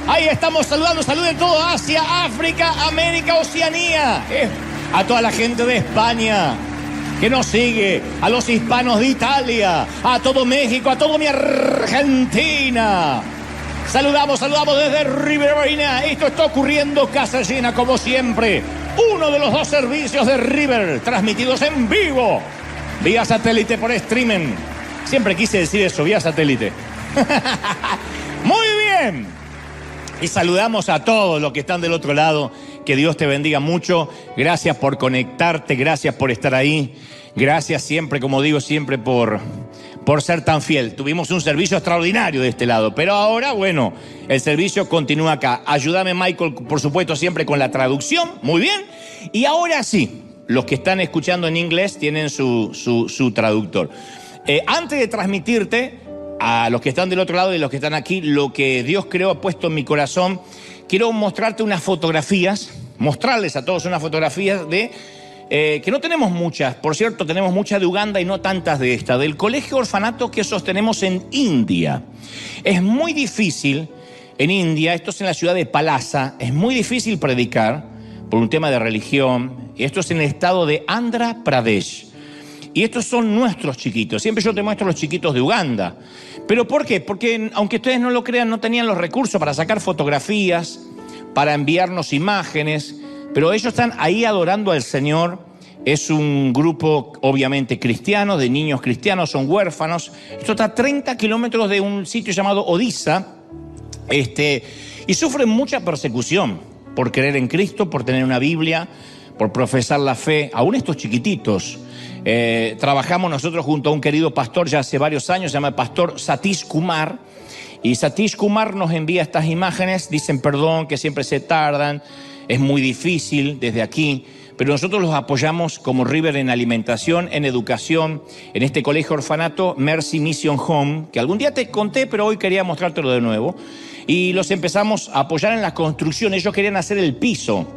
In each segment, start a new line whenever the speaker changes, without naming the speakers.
Ahí estamos saludando, saluden todo Asia, África, América, Oceanía. A toda la gente de España que nos sigue, a los hispanos de Italia, a todo México, a toda mi Argentina. Saludamos desde Riverina. Esto está ocurriendo casa llena como siempre. Uno de los dos servicios de River transmitidos en vivo, vía satélite por streaming. Siempre quise decir eso, vía satélite. Muy bien. Y saludamos a todos los que están del otro lado. Que Dios te bendiga mucho. Gracias por conectarte, gracias por estar ahí. Gracias siempre, como digo, siempre por ser tan fiel. Tuvimos un servicio extraordinario de este lado, pero ahora, bueno, el servicio continúa acá. Ayúdame, Michael, por supuesto, siempre con la traducción. Muy bien. Y ahora sí, los que están escuchando en inglés tienen su traductor. Antes de transmitirte a los que están del otro lado y los que están aquí, lo que Dios creó, ha puesto en mi corazón, quiero mostrarte unas fotografías, mostrarles a todos unas fotografías de... que no tenemos muchas, por cierto, tenemos muchas de Uganda y no tantas de esta, del colegio orfanato que sostenemos en India. Es muy difícil en India, esto es en la ciudad de Palasa, es muy difícil predicar por un tema de religión, y esto es en el estado de Andhra Pradesh. Y estos son nuestros chiquitos. Siempre yo te muestro los chiquitos de Uganda. ¿Pero por qué? Porque, aunque ustedes no lo crean, no tenían los recursos para sacar fotografías, para enviarnos imágenes, pero ellos están ahí adorando al Señor. Es un grupo, obviamente, cristiano, de niños cristianos, son huérfanos. Esto está a 30 kilómetros de un sitio llamado Odisha, y sufren mucha persecución por creer en Cristo, por tener una Biblia, por profesar la fe, aún estos chiquititos. Trabajamos nosotros junto a un querido pastor ya hace varios años, se llama el pastor Satish Kumar, y Satish Kumar nos envía estas imágenes, dicen perdón que siempre se tardan, es muy difícil desde aquí, pero nosotros los apoyamos como River en alimentación, en educación, en este colegio orfanato Mercy Mission Home, que algún día te conté, pero hoy quería mostrártelo de nuevo, y los empezamos a apoyar en la construcción. Ellos querían hacer el piso,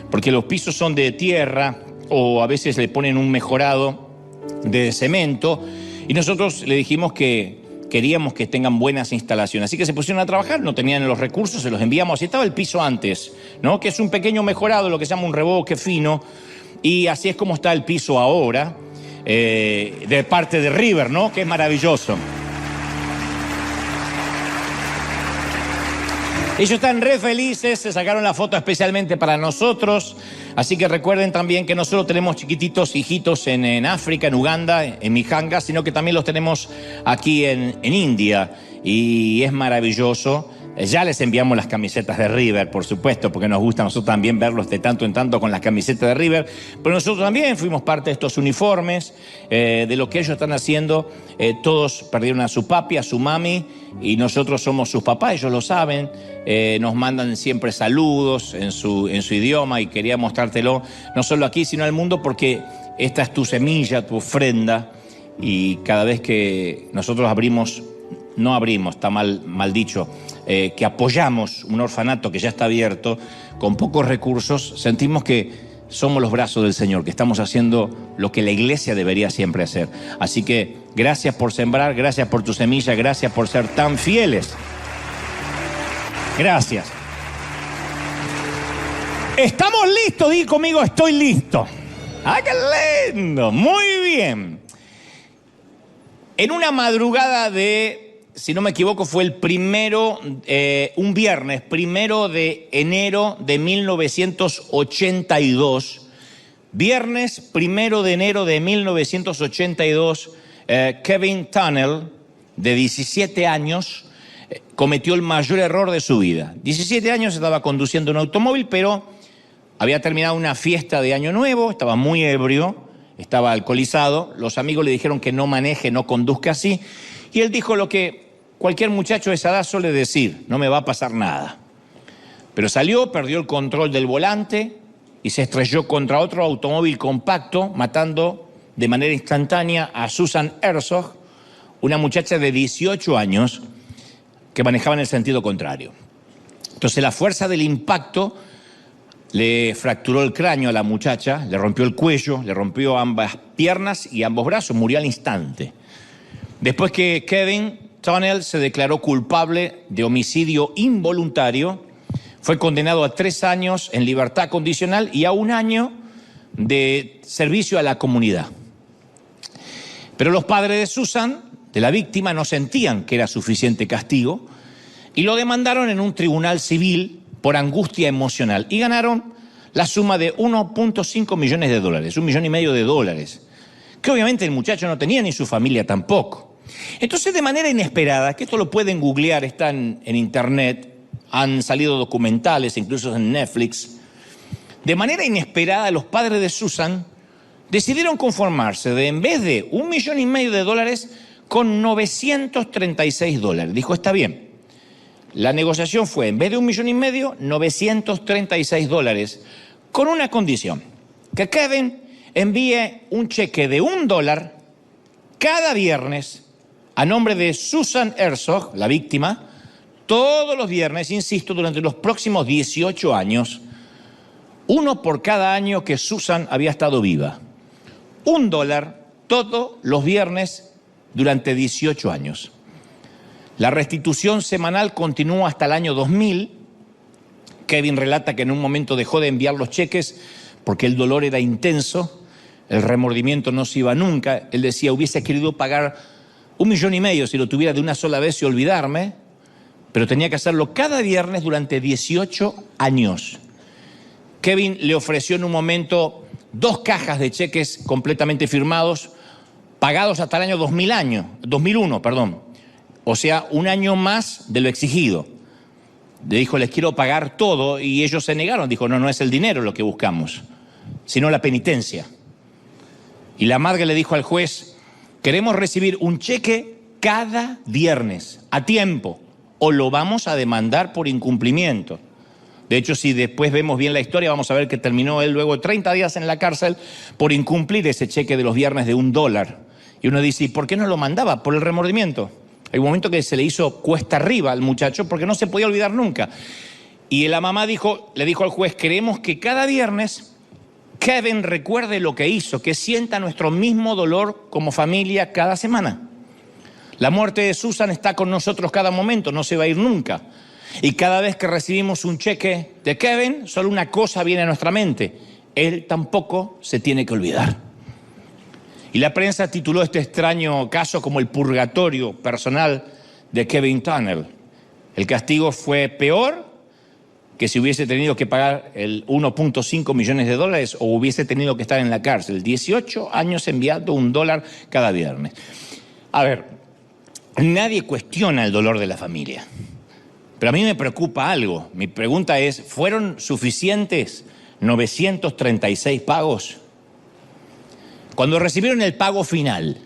porque los pisos son de tierra, o a veces le ponen un mejorado de cemento, y nosotros le dijimos que queríamos que tengan buenas instalaciones. Así que se pusieron a trabajar, no tenían los recursos, se los enviamos. Así estaba el piso antes, ¿no? Que es un pequeño mejorado, lo que se llama un revoque fino, y así es como está el piso ahora, de parte de River, ¿no? Que es maravilloso. Ellos están re felices, se sacaron la foto especialmente para nosotros. Así que recuerden también que no solo tenemos chiquititos hijitos en África, en Uganda, en Mijanga, sino que también los tenemos aquí en India. Y es maravilloso. Ya les enviamos las camisetas de River, por supuesto, porque nos gusta a nosotros también verlos de tanto en tanto con las camisetas de River. Pero nosotros también fuimos parte de estos uniformes, de lo que ellos están haciendo. Todos perdieron a su papi, a su mami, y nosotros somos sus papás, ellos lo saben. Nos mandan siempre saludos en su idioma, y quería mostrártelo no solo aquí, sino al mundo, porque esta es tu semilla, tu ofrenda, y cada vez que nosotros no abrimos, está mal dicho, que apoyamos un orfanato que ya está abierto, con pocos recursos, sentimos que somos los brazos del Señor, que estamos haciendo lo que la iglesia debería siempre hacer. Así que gracias por sembrar, gracias por tu semilla, gracias por ser tan fieles. Gracias. ¿Estamos listos? Di conmigo, estoy listo. ¡Ah, qué lindo! Muy bien. En una madrugada de, si no me equivoco, fue un viernes, 1 de enero de 1982. Viernes 1 de enero de 1982, Kevin Tunnell, de 17 años, cometió el mayor error de su vida. 17 años, estaba conduciendo un automóvil, pero había terminado una fiesta de Año Nuevo, estaba muy ebrio, estaba alcoholizado. Los amigos le dijeron que no maneje, no conduzca así. Y él dijo lo que cualquier muchacho de esa edad suele decir: no me va a pasar nada. Pero salió, perdió el control del volante y se estrelló contra otro automóvil compacto, matando de manera instantánea a Susan Herzog, una muchacha de 18 años que manejaba en el sentido contrario. Entonces la fuerza del impacto le fracturó el cráneo a la muchacha, le rompió el cuello, le rompió ambas piernas y ambos brazos, murió al instante. Después que Kevin Tunnell se declaró culpable de homicidio involuntario. Fue condenado a 3 años en libertad condicional y a 1 año de servicio a la comunidad. Pero los padres de Susan, de la víctima, no sentían que era suficiente castigo y lo demandaron en un tribunal civil por angustia emocional y ganaron la suma de 1.5 millones de dólares, $1,5 millones, que obviamente el muchacho no tenía ni su familia tampoco. Entonces, de manera inesperada, que esto lo pueden googlear, están en internet, han salido documentales, incluso en Netflix, de manera inesperada los padres de Susan decidieron conformarse de, en vez de $1,5 millones, con $936. Dijo, está bien. La negociación fue, en vez de $1,5 millones, $936, con una condición, que Kevin envíe un cheque de $1 cada viernes a nombre de Susan Herzog, la víctima, todos los viernes, insisto, durante los próximos 18 años, uno por cada año que Susan había estado viva. $1 todos los viernes durante 18 años. La restitución semanal continuó hasta el año 2000. Kevin relata que en un momento dejó de enviar los cheques porque el dolor era intenso, el remordimiento no se iba nunca. Él decía, hubiese querido pagar $1,5 millones si lo tuviera de una sola vez y olvidarme, pero tenía que hacerlo cada viernes durante 18 años. Kevin le ofreció en un momento 2 cajas de cheques completamente firmados, pagados hasta el año 2001, o sea, 1 año más de lo exigido. Le dijo, les quiero pagar todo, y ellos se negaron. Dijo, no es el dinero lo que buscamos, sino la penitencia. Y la madre le dijo al juez, queremos recibir un cheque cada viernes, a tiempo, o lo vamos a demandar por incumplimiento. De hecho, si después vemos bien la historia, vamos a ver que terminó él luego 30 días en la cárcel por incumplir ese cheque de los viernes de $1. Y uno dice, ¿y por qué no lo mandaba? Por el remordimiento. Hay un momento que se le hizo cuesta arriba al muchacho porque no se podía olvidar nunca. Y la mamá le dijo al juez, queremos que cada viernes Kevin recuerde lo que hizo, que sienta nuestro mismo dolor como familia cada semana. La muerte de Susan está con nosotros cada momento, no se va a ir nunca. Y cada vez que recibimos un cheque de Kevin, solo una cosa viene a nuestra mente. Él tampoco se tiene que olvidar. Y la prensa tituló este extraño caso como el purgatorio personal de Kevin Tunnell. El castigo fue peor que si hubiese tenido que pagar el $1.5 millones o hubiese tenido que estar en la cárcel. 18 años enviando $1 cada viernes. A ver, nadie cuestiona el dolor de la familia. Pero a mí me preocupa algo. Mi pregunta es, ¿fueron suficientes 936 pagos? Cuando recibieron el pago final,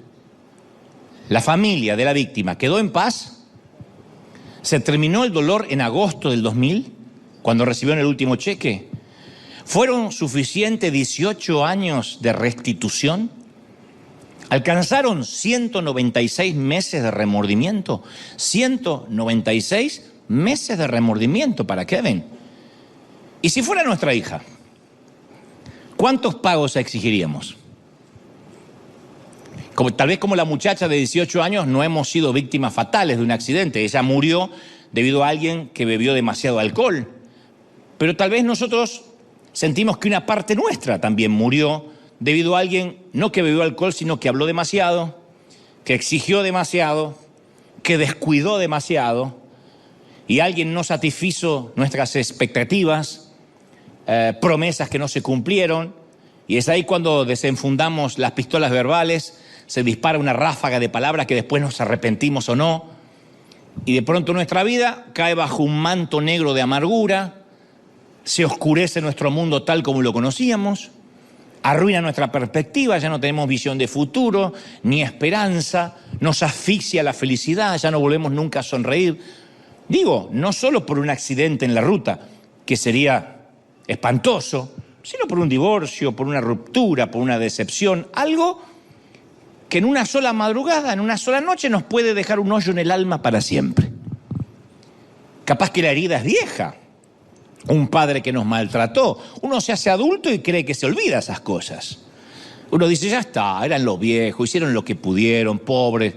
¿la familia de la víctima quedó en paz? ¿Se terminó el dolor en agosto del 2000, cuando recibieron el último cheque? ¿Fueron suficientes 18 años de restitución? ¿Alcanzaron 196 meses de remordimiento? 196 meses de remordimiento para Kevin. ¿Y si fuera nuestra hija? ¿Cuántos pagos exigiríamos? Tal vez como la muchacha de 18 años no hemos sido víctimas fatales de un accidente. Ella murió debido a alguien que bebió demasiado alcohol. Pero tal vez nosotros sentimos que una parte nuestra también murió debido a alguien no que bebió alcohol, sino que habló demasiado, que exigió demasiado, que descuidó demasiado, y alguien no satisfizo nuestras expectativas, promesas que no se cumplieron, y es ahí cuando desenfundamos las pistolas verbales, se dispara una ráfaga de palabras que después nos arrepentimos o no, y de pronto nuestra vida cae bajo un manto negro de amargura, se oscurece nuestro mundo tal como lo conocíamos, arruina nuestra perspectiva, ya no tenemos visión de futuro, ni esperanza, nos asfixia la felicidad, ya no volvemos nunca a sonreír. Digo, no solo por un accidente en la ruta, que sería espantoso, sino por un divorcio, por una ruptura, por una decepción, algo que en una sola madrugada, en una sola noche nos puede dejar un hoyo en el alma para siempre. Capaz que la herida es vieja, un padre que nos maltrató, uno se hace adulto y cree que se olvida esas cosas. Uno dice, ya está, eran los viejos, hicieron lo que pudieron, pobres.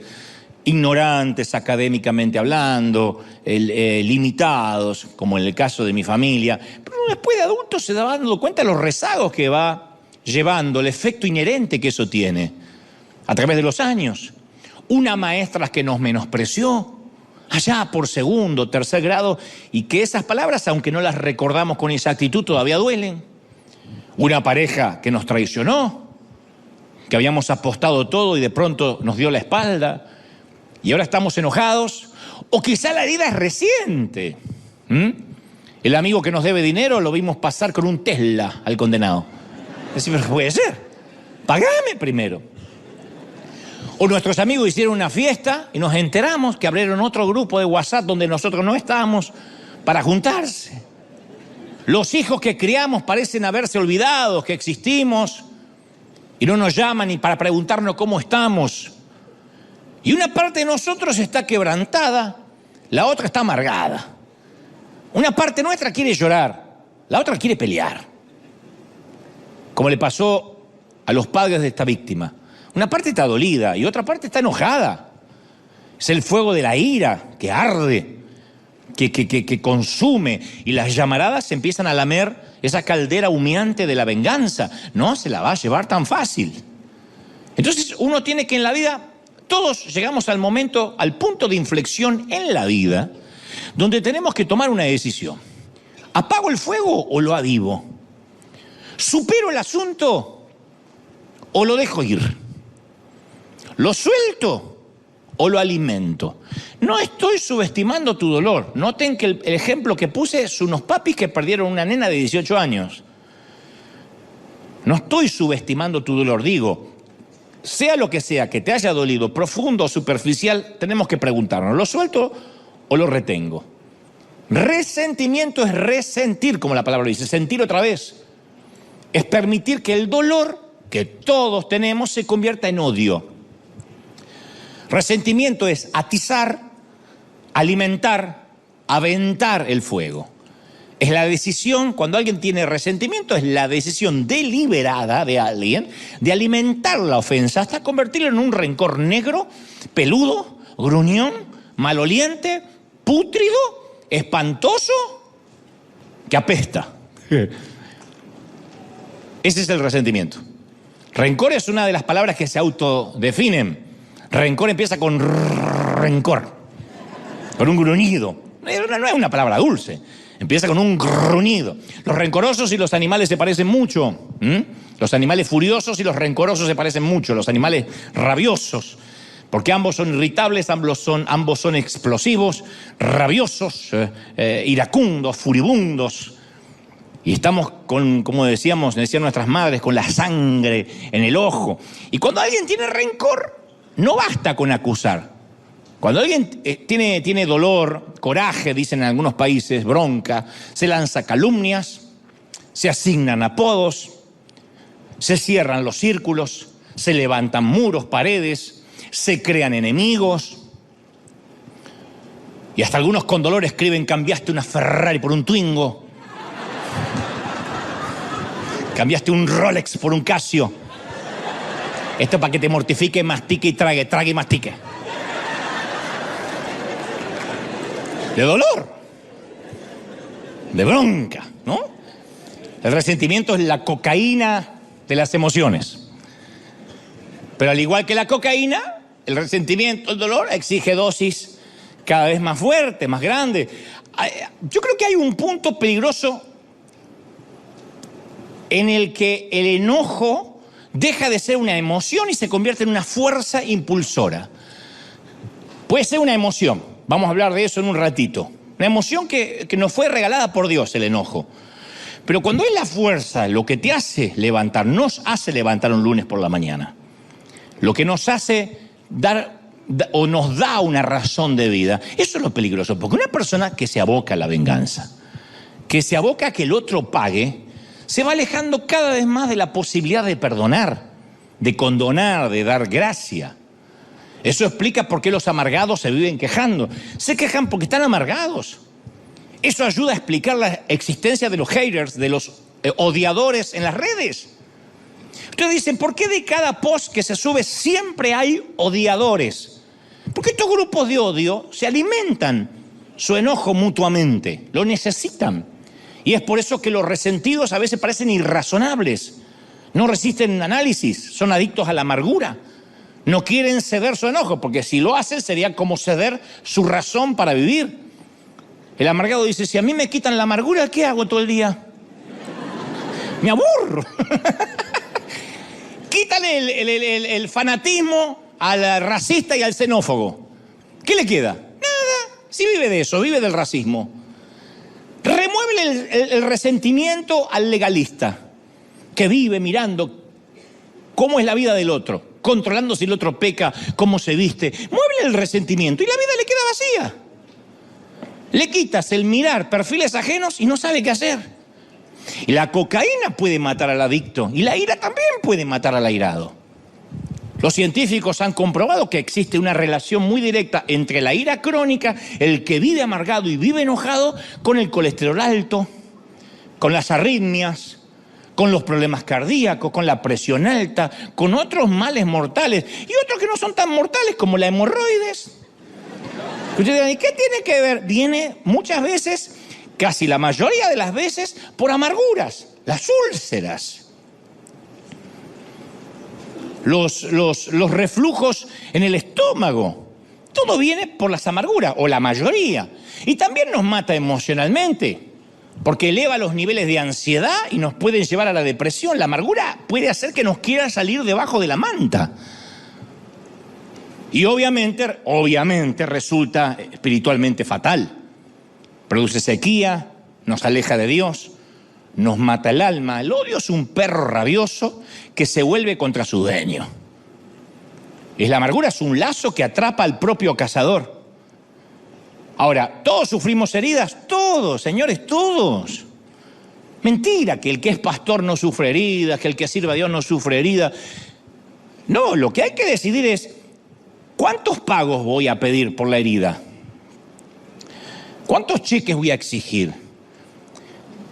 ignorantes académicamente hablando, limitados, como en el caso de mi familia. Pero después de adultos se va dando cuenta de los rezagos que va llevando, el efecto inherente que eso tiene a través de los años. Una maestra que nos menospreció allá por segundo, tercer grado, y que esas palabras, aunque no las recordamos con exactitud, todavía duelen. Una pareja que nos traicionó, que habíamos apostado todo y de pronto nos dio la espalda y ahora estamos enojados. O quizá la herida es reciente. El amigo que nos debe dinero lo vimos pasar con un Tesla al condenado. Decimos, puede ser, pagame primero. O nuestros amigos hicieron una fiesta y nos enteramos que abrieron otro grupo de WhatsApp donde nosotros no estábamos para juntarse. Los hijos que criamos parecen haberse olvidado que existimos y no nos llaman ni para preguntarnos cómo estamos. Y una parte de nosotros está quebrantada, la otra está amargada. Una parte nuestra quiere llorar, la otra quiere pelear. Como le pasó a los padres de esta víctima. Una parte está dolida y otra parte está enojada. Es el fuego de la ira que arde, que consume, y las llamaradas empiezan a lamer esa caldera humeante de la venganza. No se la va a llevar tan fácil. Entonces uno tiene que en la vida, todos llegamos al momento, al punto de inflexión en la vida, donde tenemos que tomar una decisión. ¿Apago el fuego o lo avivo? ¿Supero el asunto o lo dejo ir? ¿Lo suelto o lo alimento? No estoy subestimando tu dolor. Noten que el ejemplo que puse es unos papis que perdieron una nena de 18 años. No estoy subestimando tu dolor. Digo, sea lo que sea que te haya dolido, profundo o superficial, tenemos que preguntarnos, ¿lo suelto o lo retengo? Resentimiento es resentir, como la palabra dice, sentir otra vez. Es permitir que el dolor que todos tenemos se convierta en odio. Resentimiento es atizar, alimentar, aventar el fuego. Es la decisión, cuando alguien tiene resentimiento, es la decisión deliberada de alguien de alimentar la ofensa hasta convertirlo en un rencor negro, peludo, gruñón, maloliente, pútrido, espantoso, que apesta. Ese es el resentimiento. Rencor es una de las palabras que se autodefinen. Rencor empieza con rencor, con un gruñido. No es una palabra dulce, empieza con un gruñido. Los rencorosos y los animales se parecen mucho. Los animales furiosos y los rencorosos se parecen mucho. Los animales rabiosos, porque ambos son irritables, ambos son explosivos, rabiosos, iracundos, furibundos. Y estamos como decían nuestras madres, con la sangre en el ojo. Y cuando alguien tiene rencor, no basta con acusar. Cuando alguien tiene dolor, coraje, dicen en algunos países, bronca, se lanza calumnias, se asignan apodos, se cierran los círculos, se levantan muros, paredes, se crean enemigos. Y hasta algunos con dolor escriben, cambiaste una Ferrari por un Twingo. Cambiaste un Rolex por un Casio. Esto para que te mortifique, mastique y trague y mastique. De dolor, de bronca, ¿no? El resentimiento es la cocaína de las emociones. Pero al igual que la cocaína, el resentimiento, el dolor, exige dosis cada vez más fuertes, más grandes. Yo creo que hay un punto peligroso en el que el enojo deja de ser una emoción y se convierte en una fuerza impulsora. Puede ser una emoción, vamos a hablar de eso en un ratito. Una emoción que nos fue regalada por Dios, el enojo. Pero cuando es la fuerza lo que te hace levantar, nos hace levantar un lunes por la mañana. Lo que nos hace dar o nos da una razón de vida. Eso es lo peligroso, porque una persona que se aboca a la venganza, que se aboca a que el otro pague, se va alejando cada vez más de la posibilidad de perdonar, de condonar, de dar gracia. Eso explica por qué los amargados se viven quejando. Se quejan porque están amargados. Eso ayuda a explicar la existencia de los haters, de los odiadores en las redes. Ustedes dicen, ¿por qué de cada post que se sube siempre hay odiadores? Porque Porque estos grupos de odio se alimentan su enojo mutuamente, lo necesitan. Y es por eso que los resentidos a veces parecen irrazonables, no resisten análisis, son adictos a la amargura. No quieren ceder su enojo, porque si lo hacen sería como ceder su razón para vivir. El amargado dice, si a mí me quitan la amargura, ¿qué hago todo el día? Me aburro. Quítale el fanatismo al racista y al xenófobo. ¿Qué le queda? Nada. Si vive de eso, vive del racismo. Remuévele el resentimiento al legalista, que vive mirando cómo es la vida del otro, controlando si el otro peca, cómo se viste. Muévele el resentimiento y la vida le queda vacía. Le quitas el mirar perfiles ajenos y no sabe qué hacer. Y la cocaína puede matar al adicto y la ira también puede matar al airado. Los científicos han comprobado que existe una relación muy directa entre la ira crónica, el que vive amargado y vive enojado, con el colesterol alto, con las arritmias, con los problemas cardíacos, con la presión alta, con otros males mortales y otros que no son tan mortales como la hemorroides. Ustedes dirán, ¿y qué tiene que ver? Viene muchas veces, casi la mayoría de las veces, por amarguras, las úlceras. Los reflujos en el estómago. Todo viene por las amarguras, o la mayoría. Y también nos mata emocionalmente, porque eleva los niveles de ansiedad y nos puede llevar a la depresión. La amargura puede hacer que nos quiera salir debajo de la manta. Y obviamente resulta espiritualmente fatal. Produce sequía, nos aleja de Dios, nos mata el alma. El odio es un perro rabioso que se vuelve contra su dueño. La amargura es un lazo que atrapa al propio cazador. Ahora, ¿todos sufrimos heridas? Todos, señores, todos. Mentira que el que es pastor no sufre heridas, que el que sirve a Dios no sufre heridas. No, lo que hay que decidir es, ¿cuántos pagos voy a pedir por la herida? ¿Cuántos cheques voy a exigir?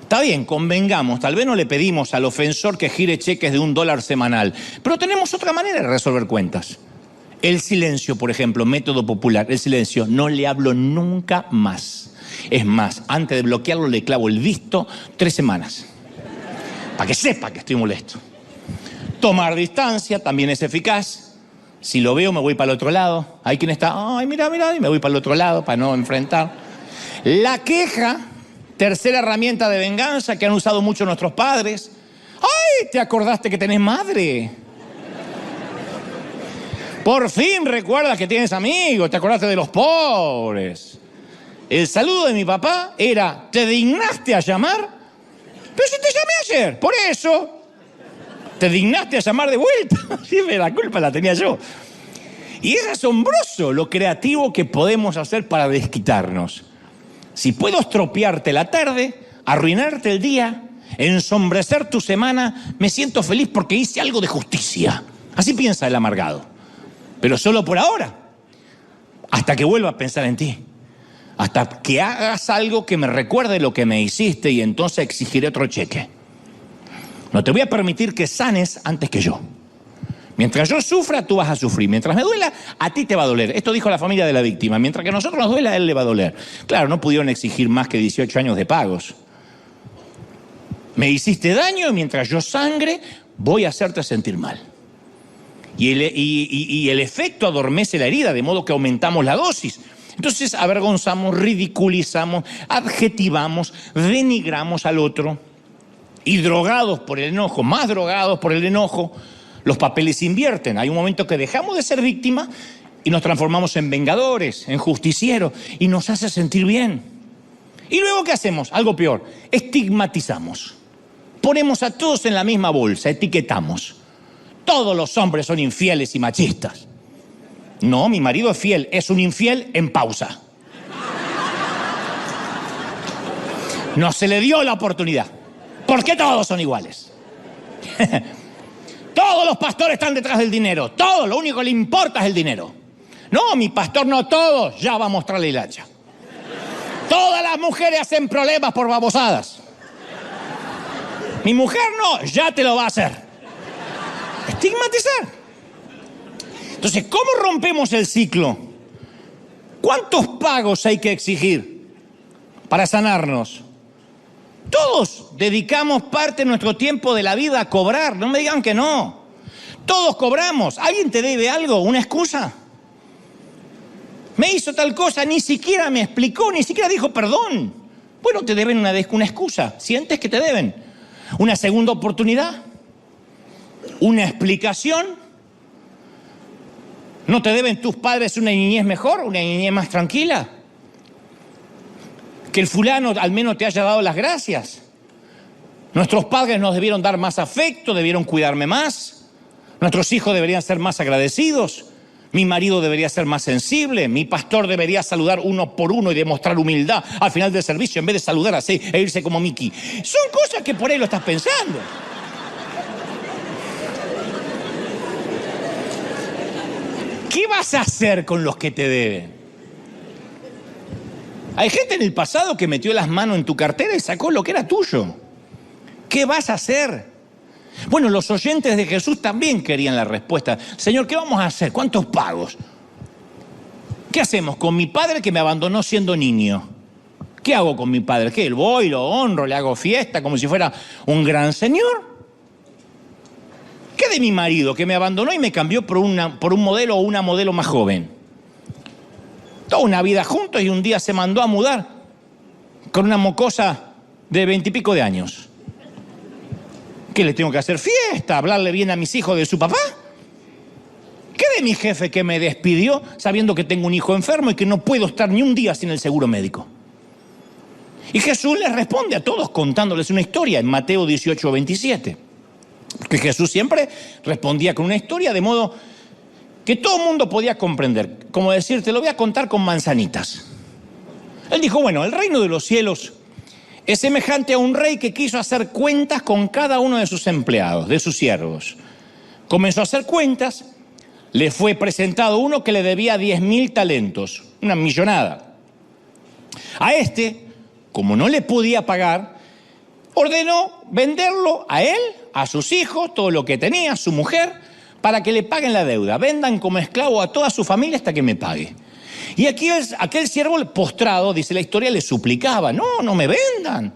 Está bien, convengamos, tal vez no le pedimos al ofensor que gire cheques de $1 semanal, pero tenemos otra manera de resolver cuentas. El silencio, por ejemplo, método popular, el silencio, no le hablo nunca más. Es más, antes de bloquearlo le clavo el visto 3 semanas, para que sepa que estoy molesto. Tomar distancia también es eficaz. Si lo veo, me voy para el otro lado. Hay quien está, ay, mira, y me voy para el otro lado para no enfrentar. La queja, tercera herramienta de venganza que han usado mucho nuestros padres. ¡Ay! ¿Te acordaste que tenés madre? Por fin recuerdas que tienes amigos, te acordaste de los pobres. El saludo de mi papá era, ¿te dignaste a llamar? Pero si te llamé ayer, por eso. ¿Te dignaste a llamar de vuelta? Sí, la culpa la tenía yo. Y es asombroso lo creativo que podemos hacer para desquitarnos. Si puedo estropearte la tarde, arruinarte el día, ensombrecer tu semana, me siento feliz porque hice algo de justicia. Así piensa el amargado. Pero solo por ahora. Hasta que vuelva a pensar en ti. Hasta que hagas algo que me recuerde lo que me hiciste y entonces exigiré otro cheque. No te voy a permitir que sanes antes que yo. Mientras yo sufra, tú vas a sufrir. Mientras me duela, a ti te va a doler. Esto dijo la familia de la víctima. Mientras que a nosotros nos duela, a él le va a doler. Claro, no pudieron exigir más que 18 años de pagos. Me hiciste daño y mientras yo sangre, voy a hacerte sentir mal. Y el efecto adormece la herida, de modo que aumentamos la dosis. Entonces avergonzamos, ridiculizamos, adjetivamos, denigramos al otro. Y drogados por el enojo, más drogados por el enojo, los papeles se invierten. Hay un momento que dejamos de ser víctimas y nos transformamos en vengadores, en justicieros, y nos hace sentir bien. ¿Y luego qué hacemos? Algo peor, estigmatizamos. Ponemos a todos en la misma bolsa, etiquetamos. Todos los hombres son infieles y machistas. No, mi marido es fiel, es un infiel en pausa. No se le dio la oportunidad. ¿Por qué todos son iguales? Todos los pastores están detrás del dinero. Todo, lo único que le importa es el dinero. No, mi pastor no todos. Ya va a mostrarle el hacha. Todas las mujeres hacen problemas por babosadas. Mi mujer no, ya te lo va a hacer. Estigmatizar. Entonces, ¿cómo rompemos el ciclo? ¿Cuántos pagos hay que exigir para sanarnos? Todos dedicamos parte de nuestro tiempo de la vida a cobrar. No me digan que no. Todos cobramos. ¿Alguien te debe algo? ¿Una excusa? Me hizo tal cosa, ni siquiera me explicó, ni siquiera dijo perdón. Bueno, te deben una excusa. ¿Sientes que te deben? ¿Una segunda oportunidad? ¿Una explicación? ¿No te deben tus padres una niñez mejor, una niñez más tranquila? Que el fulano al menos te haya dado las gracias. Nuestros padres nos debieron dar más afecto, debieron cuidarme más. Nuestros hijos deberían ser más agradecidos. Mi marido debería ser más sensible. Mi pastor debería saludar uno por uno y demostrar humildad al final del servicio en vez de saludar así e irse como Mickey. Son cosas que por ahí lo estás pensando. ¿Qué vas a hacer con los que te deben? Hay gente en el pasado que metió las manos en tu cartera y sacó lo que era tuyo. ¿Qué vas a hacer? Bueno, los oyentes de Jesús también querían la respuesta. Señor, ¿qué vamos a hacer? ¿Cuántos pagos? ¿Qué hacemos con mi padre que me abandonó siendo niño? ¿Qué hago con mi padre? ¿Qué? Voy, lo honro, le hago fiesta como si fuera un gran señor. ¿Qué de mi marido que me abandonó y me cambió por un modelo o una modelo más joven? Toda una vida juntos y un día se mandó a mudar con una mocosa de 20 y pico de años. ¿Qué, le tengo que hacer fiesta? ¿Hablarle bien a mis hijos de su papá? ¿Qué de mi jefe que me despidió sabiendo que tengo un hijo enfermo y que no puedo estar ni un día sin el seguro médico? Y Jesús les responde a todos contándoles una historia en Mateo 18, 27. Que Jesús siempre respondía con una historia de modo que todo el mundo podía comprender. Como decir, te lo voy a contar con manzanitas. Él dijo, bueno, el reino de los cielos es semejante a un rey que quiso hacer cuentas con cada uno de sus empleados, de sus siervos. Comenzó a hacer cuentas, le fue presentado uno que le debía 10.000 talentos, una millonada. A este, como no le podía pagar, ordenó venderlo a él, a sus hijos, todo lo que tenía, a su mujer, para que le paguen la deuda. Vendan como esclavo a toda su familia hasta que me pague. Y aquí aquel siervo postrado, dice la historia, le suplicaba, no me vendan.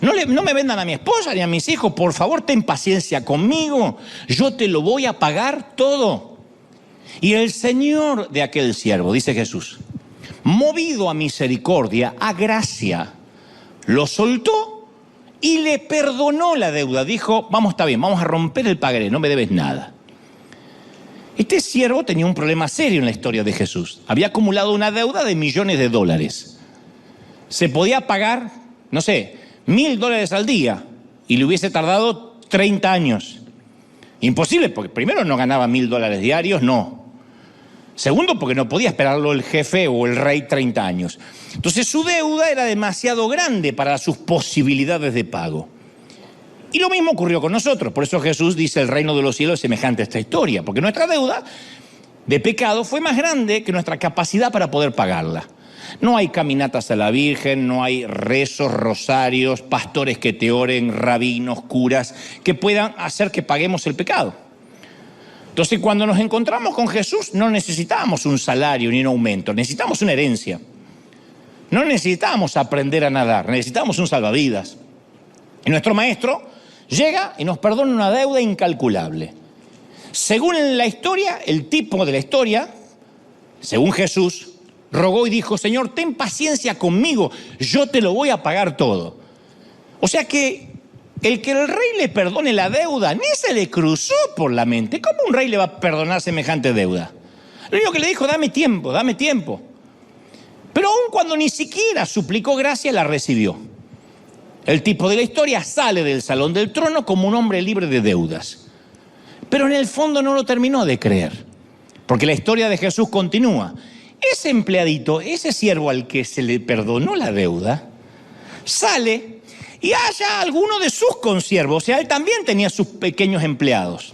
No me vendan a mi esposa ni a mis hijos, por favor, ten paciencia conmigo. Yo te lo voy a pagar todo. Y el Señor de aquel siervo, dice Jesús, movido a misericordia, a gracia, lo soltó y le perdonó la deuda. Dijo, vamos, está bien, vamos a romper el pagaré, no me debes nada. Este siervo tenía un problema serio en la historia de Jesús. Había acumulado una deuda de millones de dólares. Se podía pagar, no sé, $1.000 al día y le hubiese tardado 30 años. Imposible, porque primero no ganaba $1.000 diarios, no. Segundo, porque no podía esperarlo el jefe o el rey 30 años. Entonces su deuda era demasiado grande para sus posibilidades de pago. Y lo mismo ocurrió con nosotros. Por eso Jesús dice, el reino de los cielos es semejante a esta historia. Porque nuestra deuda de pecado fue más grande que nuestra capacidad para poder pagarla. No hay caminatas a la Virgen, no hay rezos, rosarios, pastores que te oren, rabinos, curas, que puedan hacer que paguemos el pecado. Entonces, cuando nos encontramos con Jesús, no necesitamos un salario ni un aumento, necesitamos una herencia. No necesitamos aprender a nadar, necesitamos un salvavidas. Y nuestro maestro llega y nos perdona una deuda incalculable. Según la historia, el tipo de la historia, según Jesús, rogó y dijo, Señor, ten paciencia conmigo, yo te lo voy a pagar todo. O sea que el rey le perdone la deuda, ni se le cruzó por la mente. ¿Cómo un rey le va a perdonar semejante deuda? Lo único que le dijo, dame tiempo, dame tiempo. Pero aun cuando ni siquiera suplicó gracia, la recibió. El tipo de la historia sale del salón del trono como un hombre libre de deudas. Pero en el fondo no lo terminó de creer, porque la historia de Jesús continúa. Ese empleadito, ese siervo al que se le perdonó la deuda, sale y halla a alguno de sus consiervos. O sea, él también tenía sus pequeños empleados.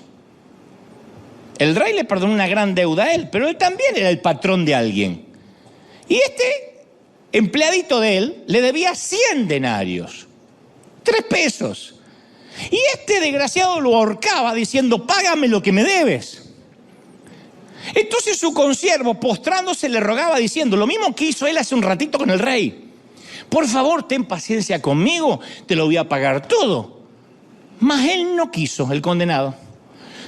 El rey le perdonó una gran deuda a él, pero él también era el patrón de alguien. Y este empleadito de él le debía 100 denarios. 3 pesos. Y este desgraciado lo ahorcaba diciendo, págame lo que me debes. Entonces su consiervo, postrándose, le rogaba diciendo, lo mismo que hizo él hace un ratito con el rey: por favor, ten paciencia conmigo, te lo voy a pagar todo. Mas él no quiso, el condenado.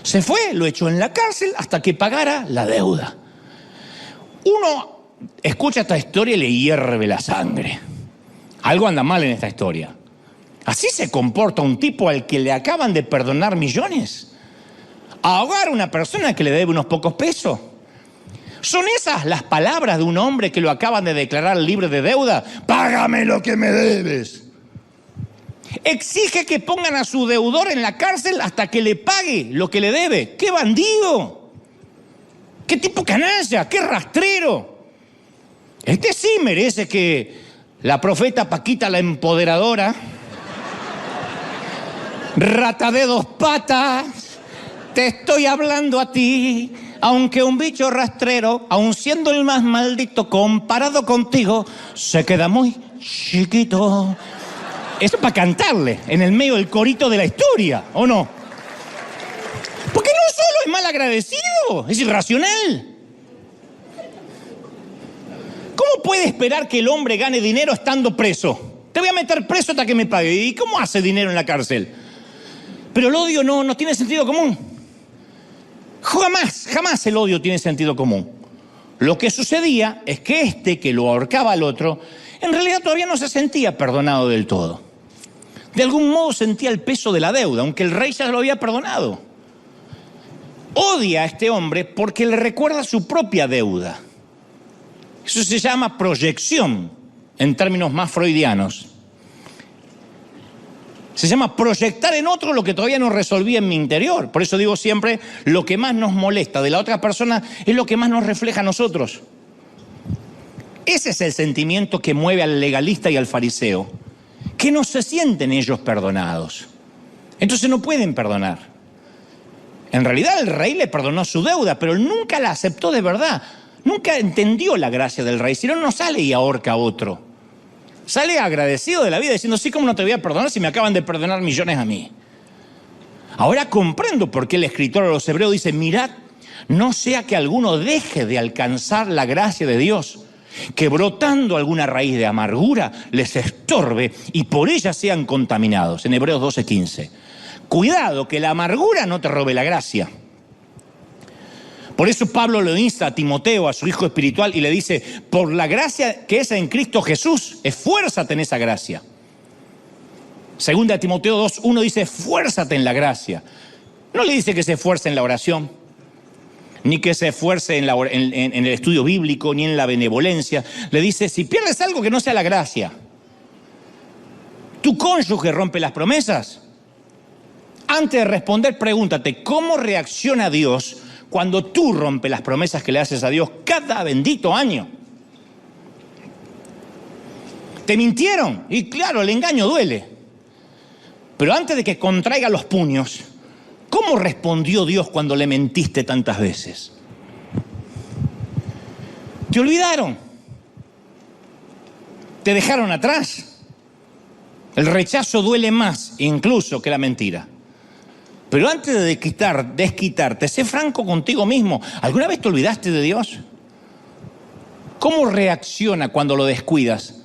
Se fue, lo echó en la cárcel hasta que pagara la deuda. Uno escucha esta historia y le hierve la sangre. Algo anda mal en esta historia. ¿Así se comporta un tipo al que le acaban de perdonar millones? ¿Ahogar a una persona que le debe unos pocos pesos? ¿Son esas las palabras de un hombre que lo acaban de declarar libre de deuda? ¡Págame lo que me debes! Exige que pongan a su deudor en la cárcel hasta que le pague lo que le debe. ¡Qué bandido! ¡Qué tipo canalla! ¡Qué rastrero! Este sí merece que la profeta Paquita la empoderadora, rata de dos patas, te estoy hablando a ti, aunque un bicho rastrero, aun siendo el más maldito, comparado contigo, se queda muy chiquito. Eso para cantarle en el medio del corito de la historia, ¿o no? Porque no solo es mal agradecido, es irracional. ¿Cómo puede esperar que el hombre gane dinero estando preso? Te voy a meter preso hasta que me pague. ¿Y cómo hace dinero en la cárcel? Pero el odio no tiene sentido común. Jamás el odio tiene sentido común. Lo que sucedía es que este que lo ahorcaba al otro, en realidad todavía no se sentía perdonado del todo. De algún modo sentía el peso de la deuda, aunque el rey ya lo había perdonado. Odia a este hombre porque le recuerda su propia deuda. Eso se llama proyección, en términos más freudianos. Se llama proyectar en otro lo que todavía no resolví en mi interior. Por eso digo siempre, lo que más nos molesta de la otra persona es lo que más nos refleja a nosotros. Ese es el sentimiento que mueve al legalista y al fariseo, que no se sienten ellos perdonados. Entonces no pueden perdonar. En realidad el rey le perdonó su deuda, pero él nunca la aceptó de verdad. Nunca entendió la gracia del rey, si no sale y ahorca a otro. Sale agradecido de la vida diciendo, sí, ¿cómo no te voy a perdonar si me acaban de perdonar millones a mí? Ahora comprendo por qué el escritor a los hebreos dice, mirad, no sea que alguno deje de alcanzar la gracia de Dios, que brotando alguna raíz de amargura les estorbe y por ella sean contaminados. En Hebreos 12:15. Cuidado que la amargura no te robe la gracia. Por eso Pablo lo insta a Timoteo, a su hijo espiritual, y le dice, por la gracia que es en Cristo Jesús, esfuérzate en esa gracia. Segunda de Timoteo 2:1 dice, esfuérzate en la gracia. No le dice que se esfuerce en la oración, ni que se esfuerce en el estudio bíblico, ni en la benevolencia. Le dice, si pierdes algo que no sea la gracia, tu cónyuge rompe las promesas. Antes de responder, pregúntate, ¿cómo reacciona Dios cuando tú rompes las promesas que le haces a Dios cada bendito año? Te mintieron, y claro, el engaño duele. Pero antes de que contraiga los puños, ¿cómo respondió Dios cuando le mentiste tantas veces? Te olvidaron. Te dejaron atrás. El rechazo duele más incluso que la mentira. Pero antes de desquitarte, sé franco contigo mismo. ¿Alguna vez te olvidaste de Dios? ¿Cómo reacciona cuando lo descuidas?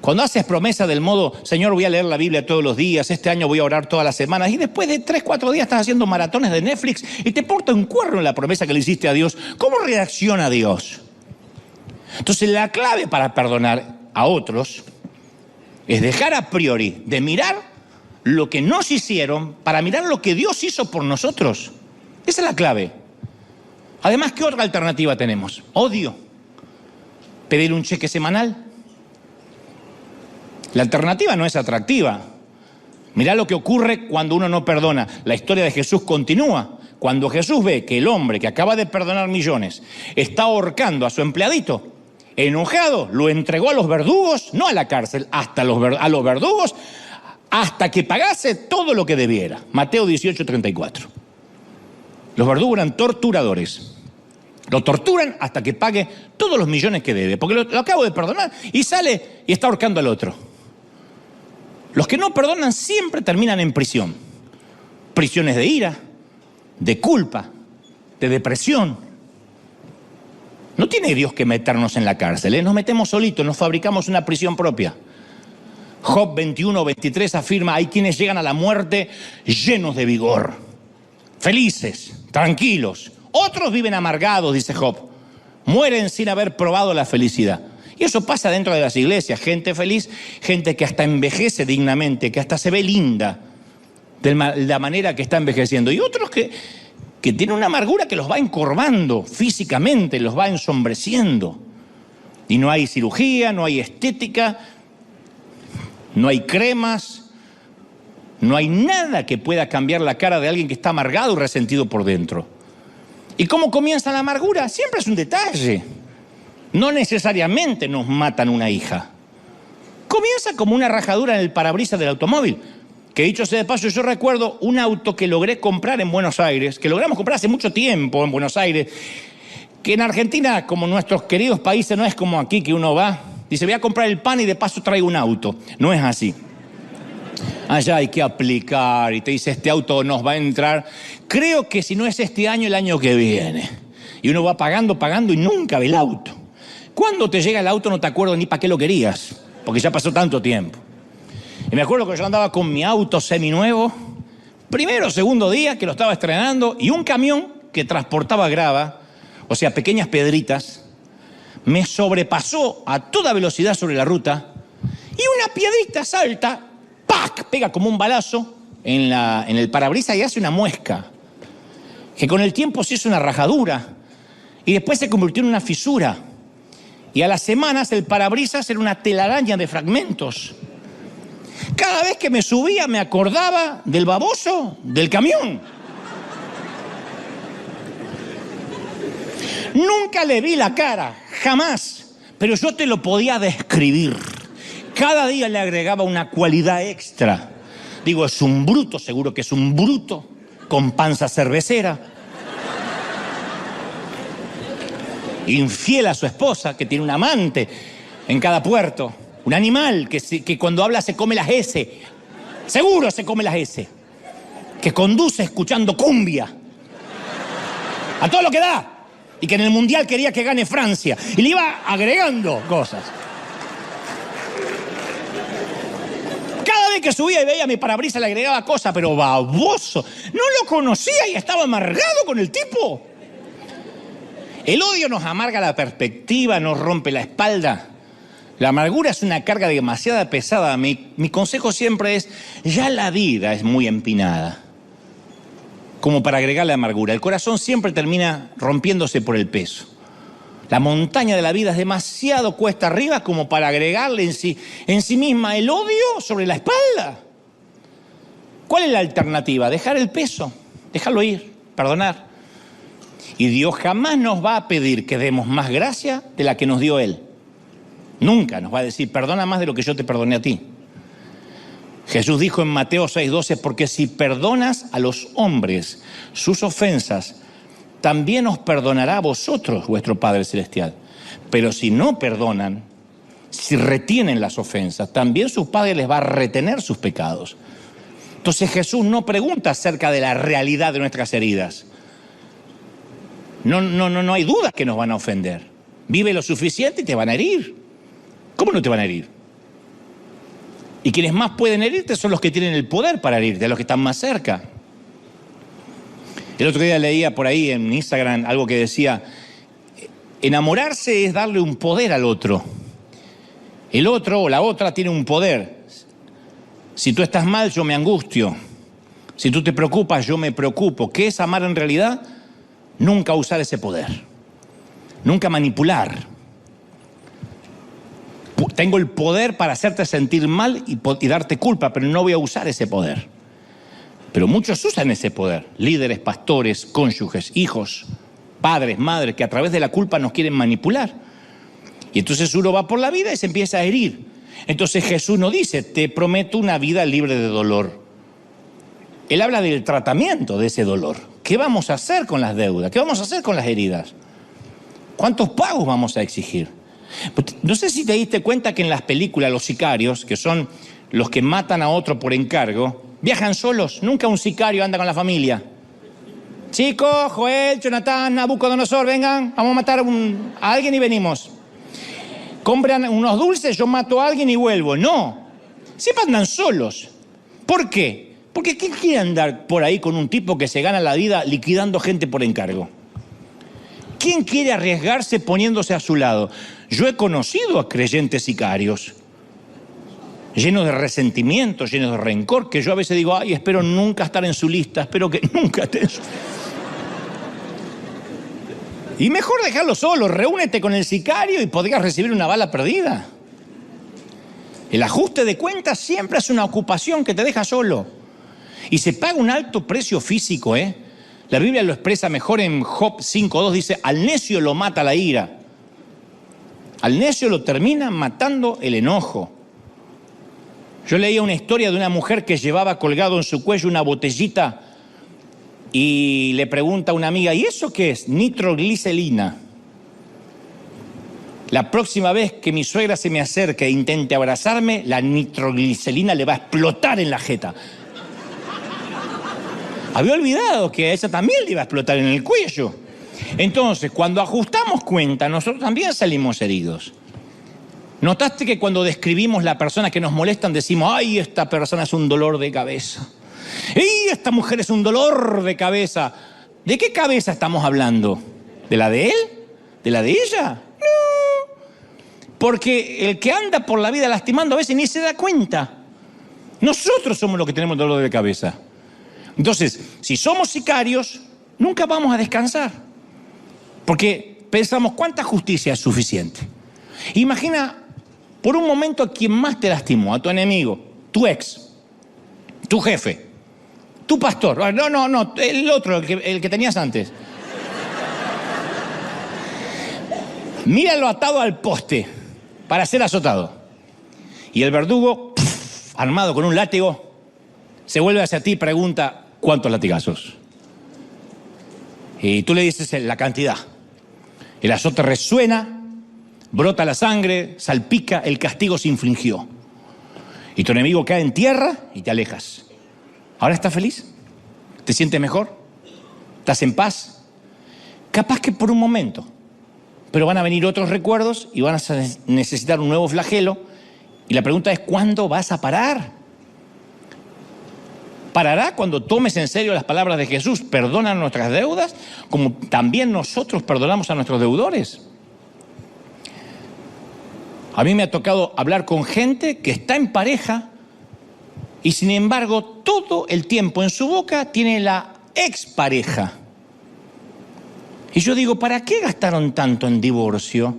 Cuando haces promesa del modo, Señor, voy a leer la Biblia todos los días, este año voy a orar todas las semanas, y después de 3-4 días estás haciendo maratones de Netflix y te porta un cuerno en la promesa que le hiciste a Dios. ¿Cómo reacciona Dios? Entonces la clave para perdonar a otros es dejar a priori de mirar lo que nos hicieron para mirar lo que Dios hizo por nosotros. Esa es la clave. Además, ¿qué otra alternativa tenemos? Odio. Pedir un cheque semanal. La alternativa no es atractiva. Mirá lo que ocurre cuando uno no perdona. La historia de Jesús continúa. Cuando Jesús ve que el hombre que acaba de perdonar millones está ahorcando a su empleadito, enojado, lo entregó a los verdugos, no a la cárcel, a los verdugos, hasta que pagase todo lo que debiera. Mateo 18:34. Los verdugos eran torturadores. Lo torturan hasta que pague todos los millones que debe, porque lo acabo de perdonar, y sale y está ahorcando al otro. Los que no perdonan siempre terminan en prisión. Prisiones de ira, de culpa, de depresión, No tiene Dios que meternos en la cárcel, ¿eh? Nos metemos solitos, nos fabricamos una prisión propia. Job 21:23 afirma, hay quienes llegan a la muerte llenos de vigor, felices, tranquilos. Otros viven amargados, dice Job, mueren sin haber probado la felicidad. Y eso pasa dentro de las iglesias, gente feliz, gente que hasta envejece dignamente, que hasta se ve linda de la manera que está envejeciendo. Y otros que tienen una amargura que los va encorvando físicamente, los va ensombreciendo. Y no hay cirugía, no hay estética, no hay cremas, no hay nada que pueda cambiar la cara de alguien que está amargado y resentido por dentro. ¿Y cómo comienza la amargura? Siempre es un detalle. No necesariamente nos matan una hija. Comienza como una rajadura en el parabrisas del automóvil. Que dicho sea de paso, yo recuerdo un auto que logré comprar en Buenos Aires, que logramos comprar hace mucho tiempo en Buenos Aires, que en Argentina, como nuestros queridos países, no es como aquí que uno va, dice, voy a comprar el pan y de paso traigo un auto. No es así. Allá hay que aplicar y te dice, este auto nos va a entrar, creo que si no es este año, el año que viene. Y uno va pagando y nunca ve el auto. Cuando te llega el auto no te acuerdas ni para qué lo querías, porque ya pasó tanto tiempo. Y me acuerdo que yo andaba con mi auto seminuevo, primero o segundo día que lo estaba estrenando, y un camión que transportaba grava, o sea, pequeñas piedritas, me sobrepasó a toda velocidad sobre la ruta, y una piedrita salta, ¡pac!, pega como un balazo en el parabrisas y hace una muesca, que con el tiempo se hizo una rajadura, y después se convirtió en una fisura. Y a las semanas el parabrisas era una telaraña de fragmentos. Cada vez que me subía me acordaba del baboso del camión. Nunca le vi la cara, jamás, pero yo te lo podía describir. Cada día le agregaba una cualidad extra. Digo, es un bruto, seguro que es un bruto, con panza cervecera. Infiel a su esposa, que tiene un amante en cada puerto. Un animal que cuando habla se come las S. Seguro se come las S. Que conduce escuchando cumbia. A todo lo que da. Y que en el Mundial quería que gane Francia. Y le iba agregando cosas. Cada vez que subía y veía mi parabrisas le agregaba cosas, pero baboso. No lo conocía y estaba amargado con el tipo. El odio nos amarga la perspectiva, nos rompe la espalda. La amargura es una carga demasiado pesada. Mi consejo siempre es, ya la vida es muy empinada, como para agregarle amargura. El corazón siempre termina rompiéndose por el peso. La montaña de la vida es demasiado cuesta arriba como para agregarle en sí misma el odio sobre la espalda. ¿Cuál es la alternativa? Dejar el peso, dejarlo ir, perdonar. Y Dios jamás nos va a pedir que demos más gracia de la que nos dio Él. Nunca nos va a decir, perdona más de lo que yo te perdoné a ti. Jesús dijo en Mateo 6:12, porque si perdonas a los hombres sus ofensas, también os perdonará a vosotros vuestro Padre Celestial. Pero si no perdonan, si retienen las ofensas, también su Padre les va a retener sus pecados. Entonces Jesús no pregunta acerca de la realidad de nuestras heridas. No hay dudas que nos van a ofender. Vive lo suficiente y te van a herir. ¿Cómo no te van a herir? Y quienes más pueden herirte son los que tienen el poder para herirte, los que están más cerca. El otro día leía por ahí en Instagram algo que decía, enamorarse es darle un poder al otro. El otro o la otra tiene un poder. Si tú estás mal, yo me angustio. Si tú te preocupas, yo me preocupo. ¿Qué es amar en realidad? Nunca usar ese poder. Nunca manipular. Tengo el poder para hacerte sentir mal y darte culpa, pero no voy a usar ese poder. Pero muchos usan ese poder. Líderes, pastores, cónyuges, hijos, padres, madres, que a través de la culpa nos quieren manipular. Y entonces uno va por la vida y se empieza a herir. Entonces Jesús no dice, te prometo una vida libre de dolor. Él habla del tratamiento de ese dolor. ¿Qué vamos a hacer con las deudas? ¿Qué vamos a hacer con las heridas? ¿Cuántos pagos vamos a exigir? No sé si te diste cuenta que en las películas los sicarios, que son los que matan a otro por encargo, viajan solos. Nunca un sicario anda con la familia. Chicos, Joel, Jonathan, Nabucodonosor, vengan, vamos a matar a alguien y venimos. Compran unos dulces, yo mato a alguien y vuelvo. No, siempre andan solos. ¿Por qué? Porque ¿quién quiere andar por ahí con un tipo que se gana la vida liquidando gente por encargo? ¿Quién quiere arriesgarse poniéndose a su lado? Yo he conocido a creyentes sicarios, llenos de resentimiento, llenos de rencor, que yo a veces digo, ay, espero nunca estar en su lista, espero que nunca esté en su... Y mejor dejarlo solo, reúnete con el sicario y podrías recibir una bala perdida. El ajuste de cuentas siempre es una ocupación que te deja solo. Y se paga un alto precio físico, ¿eh? La Biblia lo expresa mejor en Job 5:2, dice, al necio lo mata la ira. Al necio lo termina matando el enojo. Yo leía una historia de una mujer que llevaba colgado en su cuello una botellita y le pregunta a una amiga, ¿y eso qué es? Nitroglicerina. La próxima vez que mi suegra se me acerque e intente abrazarme, la nitroglicerina le va a explotar en la jeta. Había olvidado que a ella también le iba a explotar en el cuello. Entonces, cuando ajustamos cuenta, nosotros también salimos heridos. ¿Notaste que cuando describimos la persona que nos molestan decimos, ay, esta persona es un dolor de cabeza? ¡Y esta mujer es un dolor de cabeza! ¿De qué cabeza estamos hablando? ¿De la de él? ¿De la de ella? No. Porque el que anda por la vida lastimando a veces ni se da cuenta. Nosotros somos los que tenemos dolor de cabeza. Entonces, si somos sicarios, nunca vamos a descansar. Porque pensamos, ¿cuánta justicia es suficiente? Imagina por un momento a quien más te lastimó, a tu enemigo, tu ex, tu jefe, tu pastor. No, el otro, el que tenías antes. Míralo atado al poste para ser azotado. Y el verdugo, armado con un látigo, se vuelve hacia ti y pregunta, ¿cuántos latigazos? Y tú le dices la cantidad. El azote resuena, brota la sangre, salpica, el castigo se infligió. Y tu enemigo cae en tierra y te alejas. ¿Ahora estás feliz? ¿Te sientes mejor? ¿Estás en paz? Capaz que por un momento. Pero van a venir otros recuerdos y van a necesitar un nuevo flagelo. Y la pregunta es, ¿cuándo vas a parar? Parará cuando tomes en serio las palabras de Jesús, perdona nuestras deudas, como también nosotros perdonamos a nuestros deudores. A mí me ha tocado hablar con gente que está en pareja y sin embargo todo el tiempo en su boca tiene la expareja. Y yo digo, ¿para qué gastaron tanto en divorcio?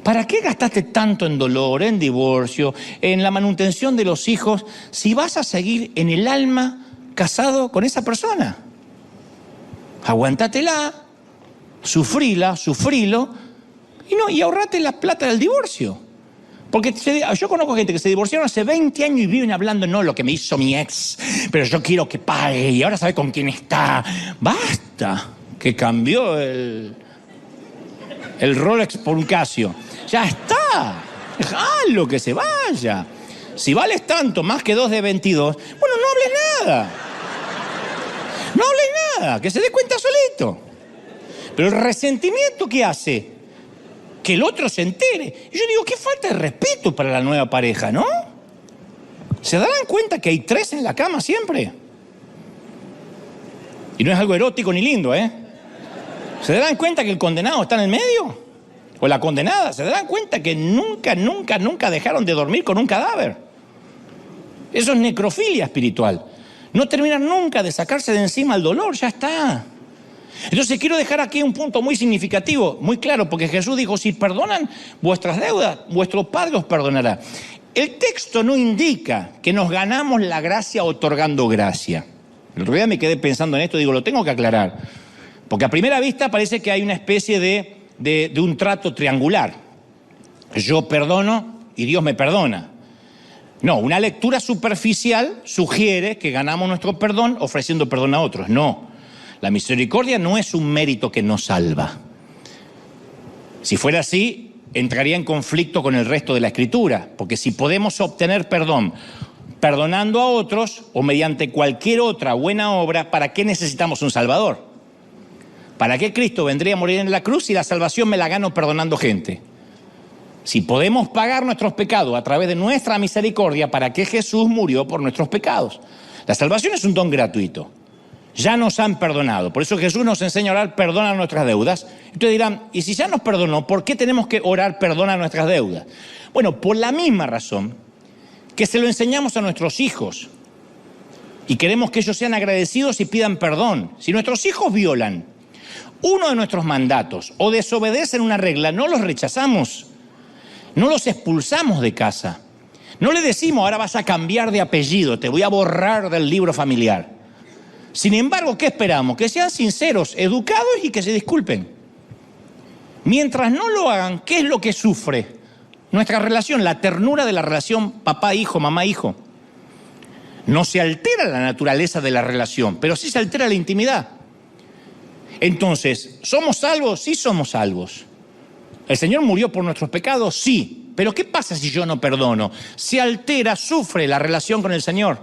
¿Para qué gastaste tanto en dolor, en divorcio, en la manutención de los hijos, si vas a seguir en el alma casado con esa persona? Aguántatela, sufrilo, y ahorrate la plata del divorcio. Porque yo conozco gente que se divorciaron hace 20 años y viven hablando, no, lo que me hizo mi ex, pero yo quiero que pague y ahora sabe con quién está. Basta, que cambió el Rolex por un Casio. Ya está, déjalo que se vaya. Si vales tanto, más que 2 de 22, bueno, no hables nada. No hables nada, que se dé cuenta solito. Pero el resentimiento, ¿qué hace? Que el otro se entere. Y yo digo, qué falta de respeto para la nueva pareja, ¿no? ¿Se darán cuenta que hay 3 en la cama siempre? Y no es algo erótico ni lindo, ¿eh? ¿Se darán cuenta que el condenado está en el medio? ¿O la condenada? ¿Se darán cuenta que nunca dejaron de dormir con un cadáver? Eso es necrofilia espiritual. No terminan nunca de sacarse de encima el dolor, ya está. Entonces quiero dejar aquí un punto muy significativo, muy claro, porque Jesús dijo, si perdonan vuestras deudas, vuestro Padre os perdonará. El texto no indica que nos ganamos la gracia otorgando gracia. El otro día me quedé pensando en esto y digo, lo tengo que aclarar. Porque a primera vista parece que hay una especie de un trato triangular. Yo perdono y Dios me perdona. No, una lectura superficial sugiere que ganamos nuestro perdón ofreciendo perdón a otros. No, la misericordia no es un mérito que nos salva. Si fuera así, entraría en conflicto con el resto de la Escritura, porque si podemos obtener perdón perdonando a otros o mediante cualquier otra buena obra, ¿para qué necesitamos un Salvador? ¿Para qué Cristo vendría a morir en la cruz si la salvación me la gano perdonando gente? Si podemos pagar nuestros pecados a través de nuestra misericordia, ¿para qué Jesús murió por nuestros pecados? La salvación es un don gratuito. Ya nos han perdonado. Por eso Jesús nos enseña a orar, perdona nuestras deudas. Ustedes dirán, ¿y si ya nos perdonó, por qué tenemos que orar, perdona nuestras deudas? Bueno, por la misma razón que se lo enseñamos a nuestros hijos y queremos que ellos sean agradecidos y pidan perdón. Si nuestros hijos violan uno de nuestros mandatos o desobedecen una regla, no los rechazamos, no los expulsamos de casa. No le decimos, ahora vas a cambiar de apellido, te voy a borrar del libro familiar. Sin embargo, ¿qué esperamos? Que sean sinceros, educados y que se disculpen. Mientras no lo hagan, ¿qué es lo que sufre nuestra relación? La ternura de la relación papá-hijo, mamá-hijo. No se altera la naturaleza de la relación, pero sí se altera la intimidad. Entonces, ¿somos salvos? Sí somos salvos. ¿El Señor murió por nuestros pecados? Sí. Pero ¿qué pasa si yo no perdono? Se altera, sufre la relación con el Señor.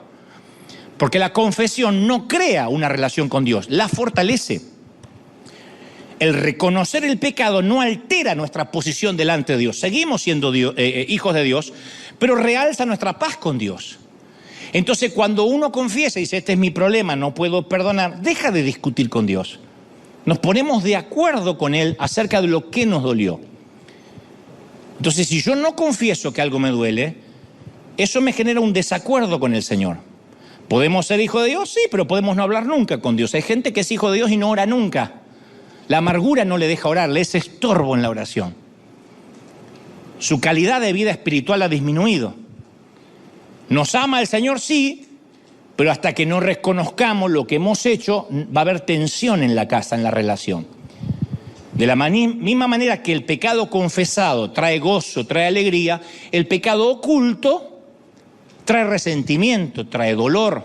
Porque la confesión no crea una relación con Dios, la fortalece. El reconocer el pecado no altera nuestra posición delante de Dios. Seguimos siendo hijos de Dios, pero realza nuestra paz con Dios. Entonces, cuando uno confiesa y dice, este es mi problema, no puedo perdonar, deja de discutir con Dios. Nos ponemos de acuerdo con Él acerca de lo que nos dolió. Entonces, si yo no confieso que algo me duele, eso me genera un desacuerdo con el Señor. ¿Podemos ser hijos de Dios? Sí, pero podemos no hablar nunca con Dios. Hay gente que es hijo de Dios y no ora nunca. La amargura no le deja orar, le es estorbo en la oración. Su calidad de vida espiritual ha disminuido. ¿Nos ama el Señor? Sí, pero hasta que no reconozcamos lo que hemos hecho, va a haber tensión en la casa, en la relación. De la misma manera que el pecado confesado trae gozo, trae alegría, el pecado oculto trae resentimiento, trae dolor.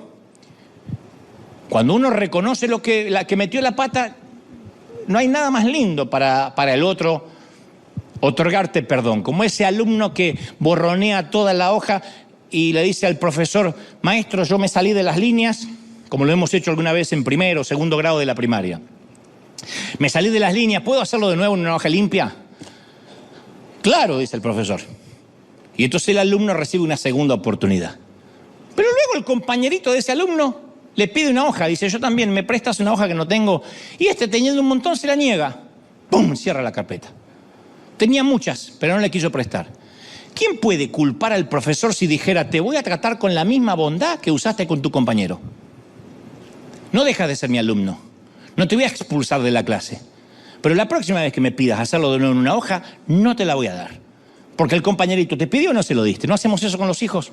Cuando uno reconoce la que metió la pata, no hay nada más lindo para el otro otorgarte perdón. Como ese alumno que borronea toda la hoja y le dice al profesor, maestro, yo me salí de las líneas, como lo hemos hecho alguna vez en primero o segundo grado de la primaria. Me salí de las líneas, ¿puedo hacerlo de nuevo en una hoja limpia? Claro, dice el profesor. Y entonces el alumno recibe una segunda oportunidad. Pero luego el compañerito de ese alumno le pide una hoja. Dice, yo también, ¿me prestas una hoja que no tengo? Y teniendo un montón, se la niega. ¡Pum! Cierra la carpeta. Tenía muchas, pero no le quiso prestar. ¿Quién puede culpar al profesor si dijera, te voy a tratar con la misma bondad que usaste con tu compañero? No dejas de ser mi alumno. No te voy a expulsar de la clase. Pero la próxima vez que me pidas hacerlo de nuevo en una hoja, no te la voy a dar. Porque el compañerito te pidió o no se lo diste. ¿No hacemos eso con los hijos?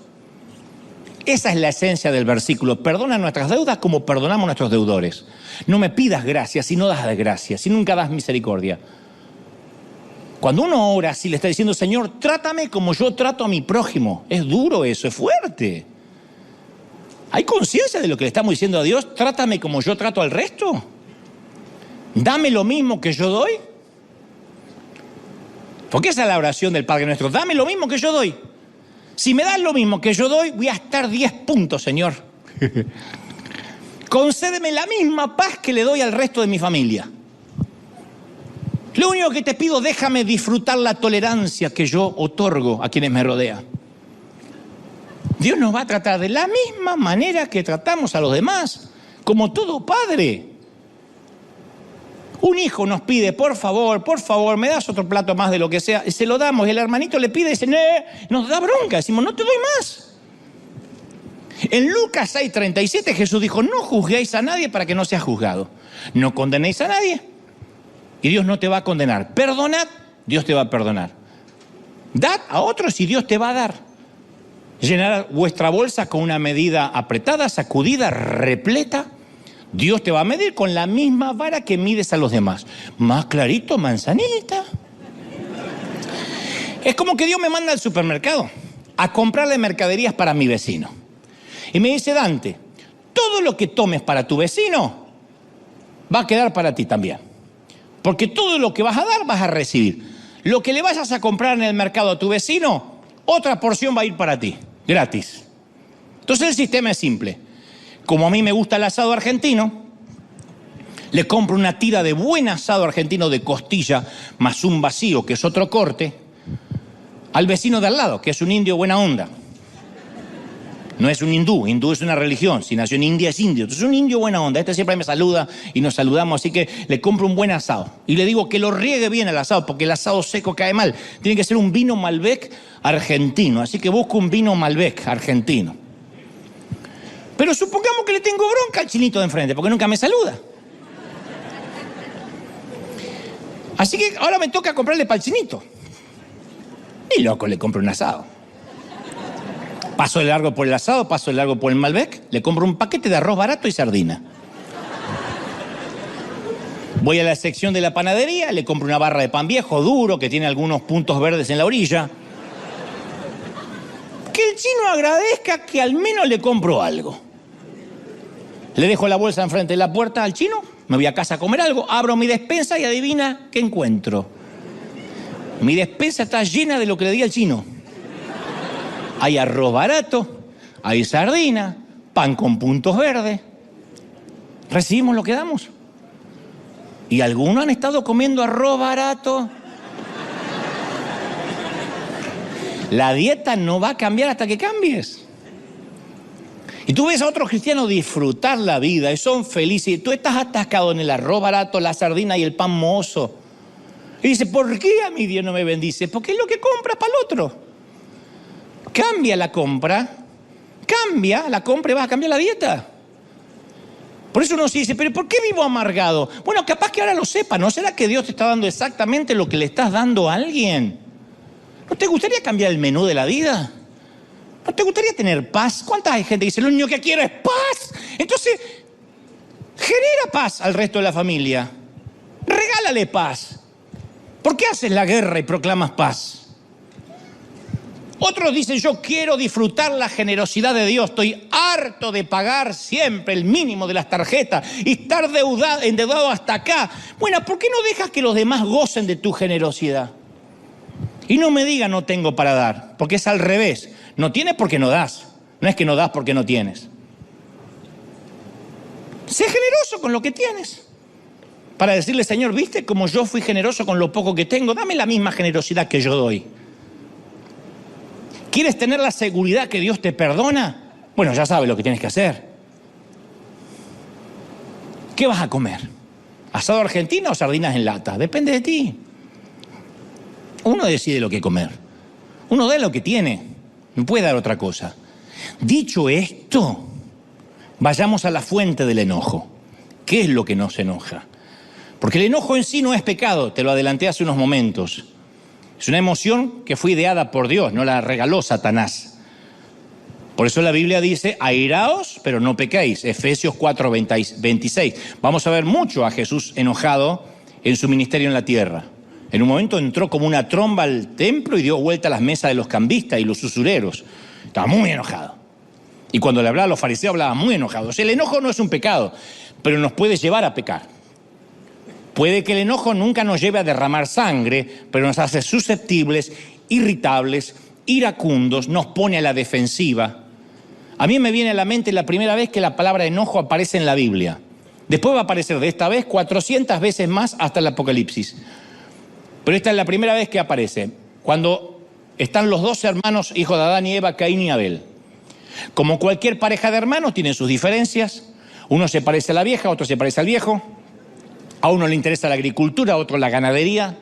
Esa es la esencia del versículo. Perdona nuestras deudas como perdonamos a nuestros deudores. No me pidas gracia si no das gracia, si nunca das misericordia. Cuando uno ora así, le está diciendo, Señor, trátame como yo trato a mi prójimo. Es duro eso, es fuerte. ¿Hay conciencia de lo que le estamos diciendo a Dios? Trátame como yo trato al resto. Dame lo mismo que yo doy. Porque esa es la oración del Padre Nuestro. Dame lo mismo que yo doy. Si me das lo mismo que yo doy, voy a estar 10 puntos, Señor. Concédeme la misma paz que le doy al resto de mi familia. Lo único que te pido, déjame disfrutar la tolerancia que yo otorgo a quienes me rodean. Dios nos va a tratar de la misma manera que tratamos a los demás, como todo padre. Un hijo nos pide, por favor, me das otro plato más de lo que sea, y se lo damos, y el hermanito le pide y dice, nos da bronca, decimos, no te doy más. En Lucas 6:37 Jesús dijo, no juzguéis a nadie para que no seas juzgado. No condenéis a nadie y Dios no te va a condenar. Perdonad, Dios te va a perdonar. Dad a otros y Dios te va a dar. Llenad vuestra bolsa con una medida apretada, sacudida, repleta. Dios te va a medir con la misma vara que mides a los demás. Más clarito, manzanita. Es como que Dios me manda al supermercado a comprarle mercaderías para mi vecino. Y me dice, Dante, todo lo que tomes para tu vecino va a quedar para ti también. Porque todo lo que vas a dar vas a recibir. Lo que le vayas a comprar en el mercado a tu vecino, otra porción va a ir para ti, gratis. Entonces el sistema es simple. Como a mí me gusta el asado argentino, Le compro una tira de buen asado argentino de costilla más un vacío, que es otro corte, al vecino de al lado, que es un indio buena onda. No es un hindú, hindú es una religión, si nació en India es indio. Entonces es un indio buena onda, este siempre me saluda y nos saludamos, así que le compro un buen asado. Y le digo que lo riegue bien el asado, porque el asado seco cae mal. Tiene que ser un vino Malbec argentino, así que busco un vino Malbec argentino. Pero supongamos que le tengo bronca al chinito de enfrente, porque nunca me saluda. Así que ahora me toca comprarle para el chinito. Y loco, le compro un asado. Paso de largo por el asado, paso de largo por el Malbec, le compro un paquete de arroz barato y sardina. Voy a la sección de la panadería, le compro una barra de pan viejo, duro, que tiene algunos puntos verdes en la orilla. Que el chino agradezca que al menos le compro algo. Le dejo la bolsa enfrente de la puerta al chino, me voy a casa a comer algo, abro mi despensa y adivina qué encuentro. Mi despensa está llena de lo que le di al chino. Hay arroz barato, hay sardina, pan con puntos verdes. Recibimos lo que damos. ¿Y algunos han estado comiendo arroz barato? La dieta no va a cambiar hasta que cambies. Y tú ves a otros cristianos disfrutar la vida y son felices. Y tú estás atascado en el arroz barato, la sardina y el pan mozo. Y dices, ¿por qué a mí Dios no me bendice? Porque es lo que compras para el otro. Cambia la compra y vas a cambiar la dieta. Por eso uno se dice, ¿pero por qué vivo amargado? Bueno, capaz que ahora lo sepa. ¿No será que Dios te está dando exactamente lo que le estás dando a alguien? ¿No te gustaría cambiar el menú de la vida? ¿No te gustaría tener paz? ¿Cuánta gente dice, lo único que quiero es paz? Entonces, genera paz al resto de la familia. Regálale paz. ¿Por qué haces la guerra y proclamas paz? Otros dicen, yo quiero disfrutar la generosidad de Dios. Estoy harto de pagar siempre el mínimo de las tarjetas y estar endeudado hasta acá. Bueno, ¿por qué no dejas que los demás gocen de tu generosidad? Y no me digas no tengo para dar, porque es al revés. No tienes porque no das. No es que no das porque no tienes. Sé generoso con lo que tienes. Para decirle, Señor, ¿viste cómo yo fui generoso con lo poco que tengo? Dame la misma generosidad que yo doy. ¿Quieres tener la seguridad que Dios te perdona? Bueno, ya sabes lo que tienes que hacer. ¿Qué vas a comer? ¿Asado argentino o sardinas en lata? Depende de ti. Uno decide lo que comer. Uno da lo que tiene. No puede dar otra cosa. Dicho esto, vayamos a la fuente del enojo. ¿Qué es lo que nos enoja? Porque el enojo en sí no es pecado, te lo adelanté hace unos momentos. Es una emoción que fue ideada por Dios, no la regaló Satanás. Por eso la Biblia dice, airaos, pero no pequéis. Efesios 4:26. Vamos a ver mucho a Jesús enojado en su ministerio en la tierra. En un momento entró como una tromba al templo y dio vuelta a las mesas de los cambistas y los usureros. Estaba muy enojado. Y cuando le hablaba a los fariseos, hablaba muy enojado. O sea, el enojo no es un pecado, pero nos puede llevar a pecar. Puede que el enojo nunca nos lleve a derramar sangre, pero nos hace susceptibles, irritables, iracundos, nos pone a la defensiva. A mí me viene a la mente la primera vez que la palabra enojo aparece en la Biblia. Después va a aparecer de esta vez 400 veces más hasta el Apocalipsis. Pero esta es la primera vez que aparece, cuando están los dos hermanos, hijos de Adán y Eva, Caín y Abel. Como cualquier pareja de hermanos, tienen sus diferencias. Uno se parece a la vieja, otro se parece al viejo. A uno le interesa la agricultura, a otro la ganadería.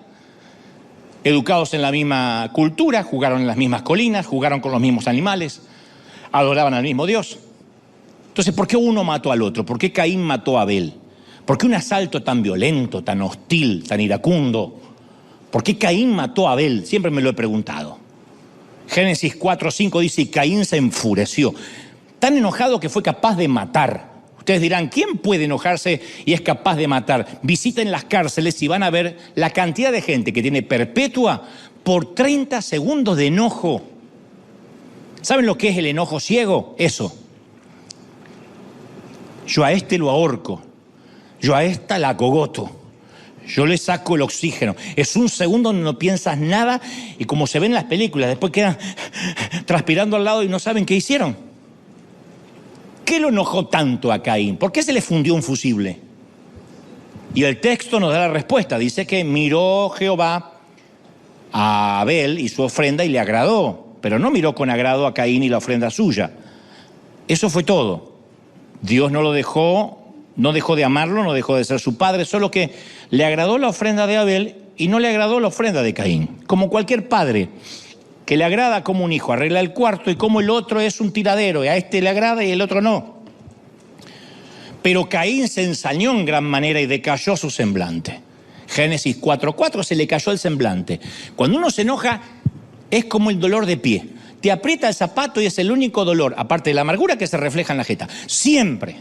Educados en la misma cultura, jugaron en las mismas colinas, jugaron con los mismos animales, adoraban al mismo Dios. Entonces, ¿por qué uno mató al otro? ¿Por qué Caín mató a Abel? ¿Por qué un asalto tan violento, tan hostil, tan iracundo? ¿Por qué Caín mató a Abel? Siempre me lo he preguntado. Génesis 4:5 dice, y Caín se enfureció, tan enojado que fue capaz de matar. Ustedes dirán, ¿quién puede enojarse y es capaz de matar? Visiten las cárceles y van a ver la cantidad de gente que tiene perpetua por 30 segundos de enojo. ¿Saben lo que es el enojo ciego? Eso. Yo a este lo ahorco, yo a esta la cogoto, yo le saco el oxígeno. Es un segundo donde no piensas nada y como se ve en las películas, después quedan transpirando al lado y no saben qué hicieron. ¿Qué lo enojó tanto a Caín? ¿Por qué se le fundió un fusible? Y el texto nos da la respuesta. Dice que miró Jehová a Abel y su ofrenda y le agradó, pero no miró con agrado a Caín y la ofrenda suya. Eso fue todo. Dios no dejó de amarlo, no dejó de ser su padre, solo que le agradó la ofrenda de Abel y no le agradó la ofrenda de Caín. Como cualquier padre que le agrada como un hijo, arregla el cuarto, y como el otro es un tiradero, y a este le agrada y el otro no. Pero Caín se ensañó en gran manera y decayó su semblante. Génesis 4:4, se le cayó el semblante. Cuando uno se enoja, es como el dolor de pie. Te aprieta el zapato y es el único dolor, aparte de la amargura, que se refleja en la jeta. Siempre.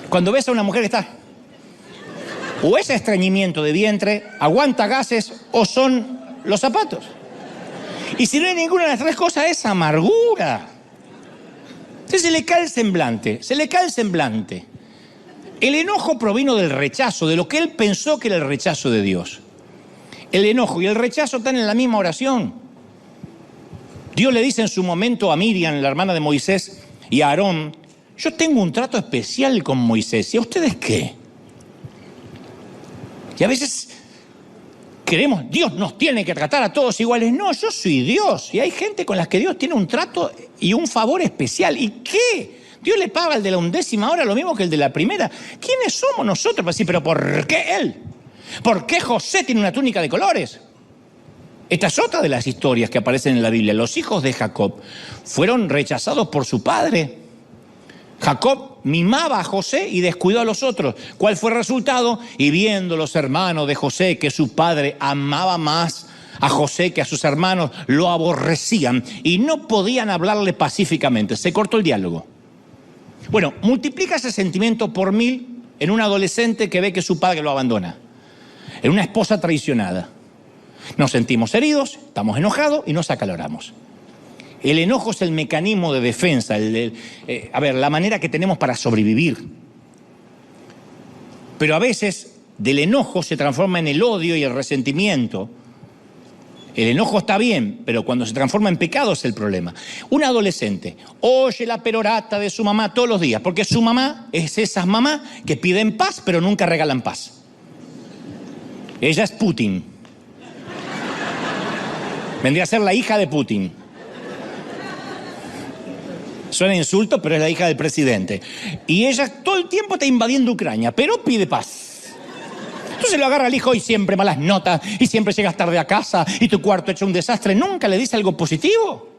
Cuando ves a una mujer que está, o es estreñimiento de vientre, aguanta gases, o son los zapatos. Y si no hay ninguna de las tres cosas, es amargura. Entonces se le cae el semblante. El enojo provino del rechazo, de lo que él pensó que era el rechazo de Dios. El enojo y el rechazo están en la misma oración. Dios le dice en su momento a Miriam, la hermana de Moisés, y a Aarón: yo tengo un trato especial con Moisés, ¿y a ustedes qué? Y a veces creemos, Dios nos tiene que tratar a todos iguales. No, yo soy Dios, y hay gente con la que Dios tiene un trato y un favor especial. ¿Y qué? Dios le paga al de la 1/10 hora lo mismo que el de la primera. ¿Quiénes somos nosotros para decir, pero por qué él? ¿Por qué José tiene una túnica de colores? Esta es otra de las historias que aparecen en la Biblia. Los hijos de Jacob fueron rechazados por su padre. Jacob mimaba a José y descuidó a los otros. ¿Cuál fue el resultado? Y viendo los hermanos de José que su padre amaba más a José que a sus hermanos, lo aborrecían y no podían hablarle pacíficamente. Se cortó el diálogo. Bueno, multiplica ese sentimiento por 1000 en un adolescente que ve que su padre lo abandona, en una esposa traicionada. Nos sentimos heridos, estamos enojados y nos acaloramos. El enojo es el mecanismo de defensa, la manera que tenemos para sobrevivir. Pero a veces del enojo se transforma en el odio y el resentimiento. El enojo está bien, pero cuando se transforma en pecado es el problema. Un adolescente oye la perorata de su mamá todos los días, porque su mamá es esas mamás que piden paz, pero nunca regalan paz. Ella es Putin. Vendría a ser la hija de Putin. Suena insulto, pero es la hija del presidente. Y ella todo el tiempo está invadiendo Ucrania, pero pide paz. Entonces lo agarra al hijo y siempre malas notas, y siempre llegas tarde a casa, y tu cuarto hecho un desastre. Nunca le dice algo positivo.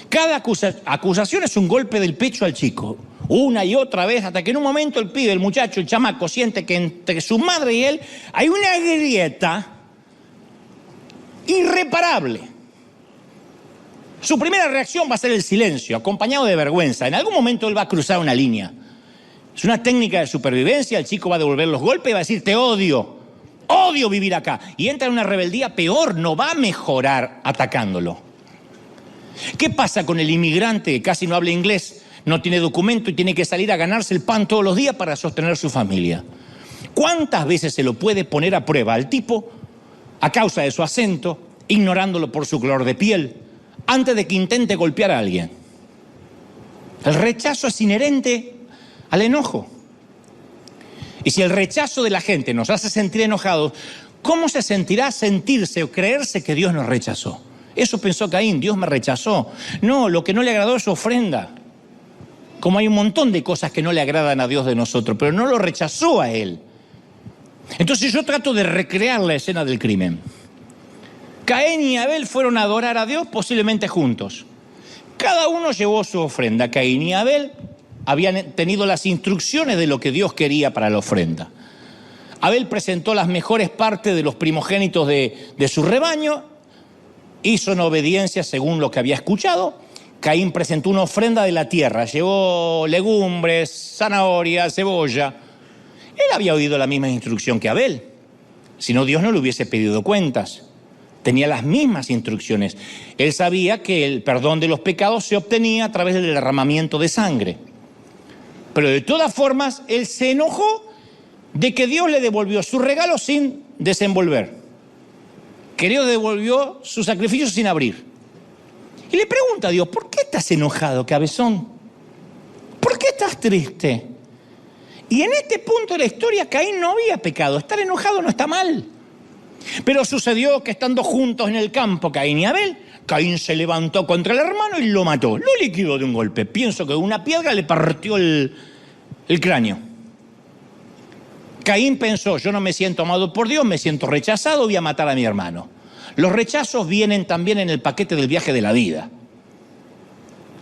Cada acusación es un golpe del pecho al chico. Una y otra vez, hasta que en un momento el pibe, el muchacho, el chamaco, siente que entre su madre y él hay una grieta irreparable. Su primera reacción va a ser el silencio, acompañado de vergüenza. En algún momento él va a cruzar una línea. Es una técnica de supervivencia. El chico va a devolver los golpes y va a decir, te odio, odio vivir acá. Y entra en una rebeldía peor, no va a mejorar atacándolo. ¿Qué pasa con el inmigrante que casi no habla inglés, no tiene documento y tiene que salir a ganarse el pan todos los días para sostener su familia? ¿Cuántas veces se lo puede poner a prueba al tipo a causa de su acento, ignorándolo por su color de piel, antes de que intente golpear a alguien? El rechazo es inherente al enojo. Y si el rechazo de la gente nos hace sentir enojados, ¿cómo se sentirá sentirse o creerse que Dios nos rechazó? Eso pensó Caín, Dios me rechazó. No, lo que no le agradó es su ofrenda. Como hay un montón de cosas que no le agradan a Dios de nosotros, pero no lo rechazó a él. Entonces yo trato de recrear la escena del crimen. Caín y Abel fueron a adorar a Dios posiblemente juntos. Cada uno llevó su ofrenda. Caín y Abel habían tenido las instrucciones de lo que Dios quería para la ofrenda. Abel presentó las mejores partes de los primogénitos de su rebaño, hizo en obediencia según lo que había escuchado. Caín presentó una ofrenda de la tierra, llevó legumbres, zanahoria, cebolla. Él había oído la misma instrucción que Abel, si no Dios no le hubiese pedido cuentas. Tenía las mismas instrucciones. Él sabía que el perdón de los pecados se obtenía a través del derramamiento de sangre. Pero de todas formas, él se enojó de que Dios le devolvió su regalo sin desenvolver. Que Dios devolvió su sacrificio sin abrir. Y le pregunta a Dios, ¿por qué estás enojado, cabezón? ¿Por qué estás triste? Y en este punto de la historia, Caín no había pecado. Estar enojado no está mal. Pero sucedió que estando juntos en el campo, Caín y Abel, Caín se levantó contra el hermano y lo mató. Lo liquidó de un golpe. Pienso que una piedra le partió el cráneo. Caín pensó, yo no me siento amado por Dios, me siento rechazado, voy a matar a mi hermano. Los rechazos vienen también en el paquete del viaje de la vida.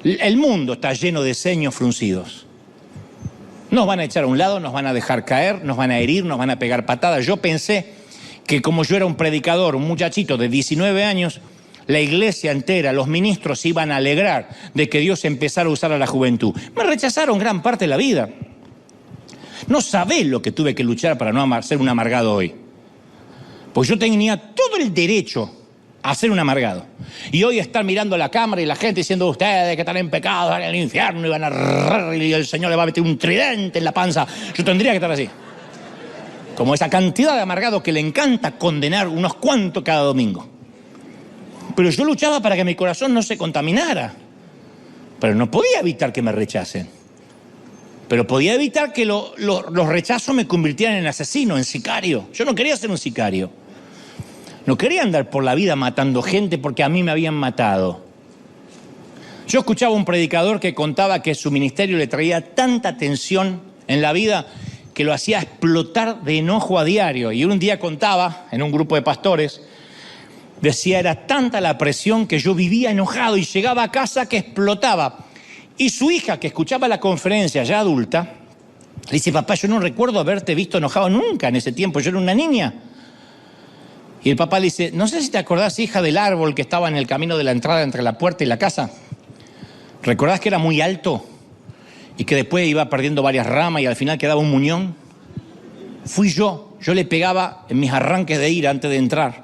El mundo está lleno de ceños fruncidos. Nos van a echar a un lado, nos van a dejar caer, nos van a herir, nos van a pegar patadas. Yo pensé que como yo era un predicador, un muchachito de 19 años, la iglesia entera, los ministros se iban a alegrar de que Dios empezara a usar a la juventud. Me rechazaron gran parte de la vida. No sabés lo que tuve que luchar para no ser un amargado hoy. Pues yo tenía todo el derecho a ser un amargado. Y hoy están mirando la cámara y la gente diciendo, ustedes que están en pecado, van al infierno y van a... y el Señor le va a meter un tridente en la panza. Yo tendría que estar así. Como esa cantidad de amargados que le encanta condenar unos cuantos cada domingo. Pero yo luchaba para que mi corazón no se contaminara. Pero no podía evitar que me rechacen. Pero podía evitar que los rechazos me convirtieran en asesino, en sicario. Yo no quería ser un sicario. No quería andar por la vida matando gente porque a mí me habían matado. Yo escuchaba a un predicador que contaba que su ministerio le traía tanta tensión en la vida que lo hacía explotar de enojo a diario. Y un día contaba, en un grupo de pastores, decía, era tanta la presión que yo vivía enojado y llegaba a casa que explotaba. Y su hija, que escuchaba la conferencia ya adulta, le dice, papá, yo no recuerdo haberte visto enojado nunca en ese tiempo, yo era una niña. Y el papá le dice, no sé si te acordás, hija, del árbol que estaba en el camino de la entrada entre la puerta y la casa. ¿Recordás que era muy alto? Y que después iba perdiendo varias ramas y al final quedaba un muñón. Fui yo le pegaba en mis arranques de ira antes de entrar.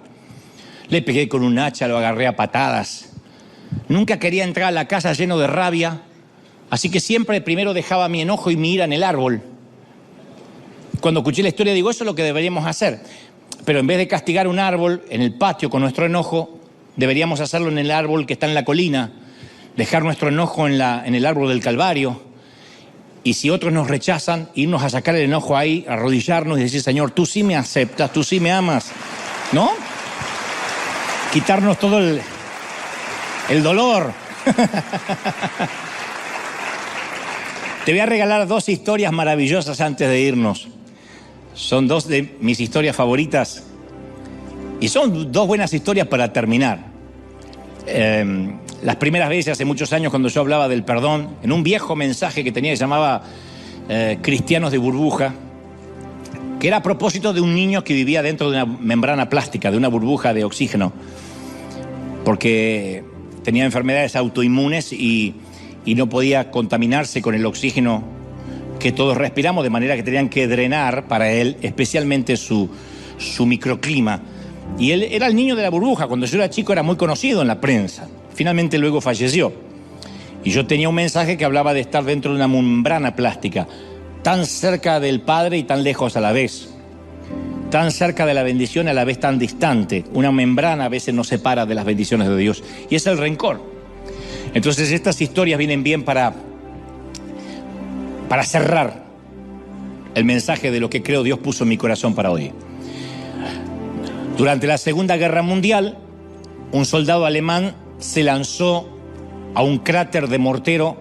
Le pegué con un hacha, lo agarré a patadas. Nunca quería entrar a la casa lleno de rabia, así que siempre primero dejaba mi enojo y mi ira en el árbol. Cuando escuché la historia digo, eso es lo que deberíamos hacer. Pero en vez de castigar un árbol en el patio con nuestro enojo, deberíamos hacerlo en el árbol que está en la colina, dejar nuestro enojo en el árbol del Calvario. Y si otros nos rechazan, irnos a sacar el enojo ahí, arrodillarnos y decir, Señor, tú sí me aceptas, tú sí me amas, ¿no? Quitarnos todo el dolor. Te voy a regalar 2 historias maravillosas antes de irnos. Son 2 de mis historias favoritas. Y son 2 buenas historias para terminar. Las primeras veces, hace muchos años, cuando yo hablaba del perdón, en un viejo mensaje que tenía que se llamaba Cristianos de Burbuja, que era a propósito de un niño que vivía dentro de una membrana plástica, de una burbuja de oxígeno, porque tenía enfermedades autoinmunes y no podía contaminarse con el oxígeno que todos respiramos, de manera que tenían que drenar para él, especialmente su microclima. Y él era el niño de la burbuja. Cuando yo era chico era muy conocido en la prensa. Finalmente luego falleció. Y yo tenía un mensaje que hablaba de estar dentro de una membrana plástica, tan cerca del Padre y tan lejos a la vez. Tan cerca de la bendición y a la vez tan distante. Una membrana a veces nos separa de las bendiciones de Dios. Y es el rencor. Entonces estas historias vienen bien para cerrar el mensaje de lo que creo Dios puso en mi corazón para hoy. Durante la Segunda Guerra Mundial, un soldado alemán se lanzó a un cráter de mortero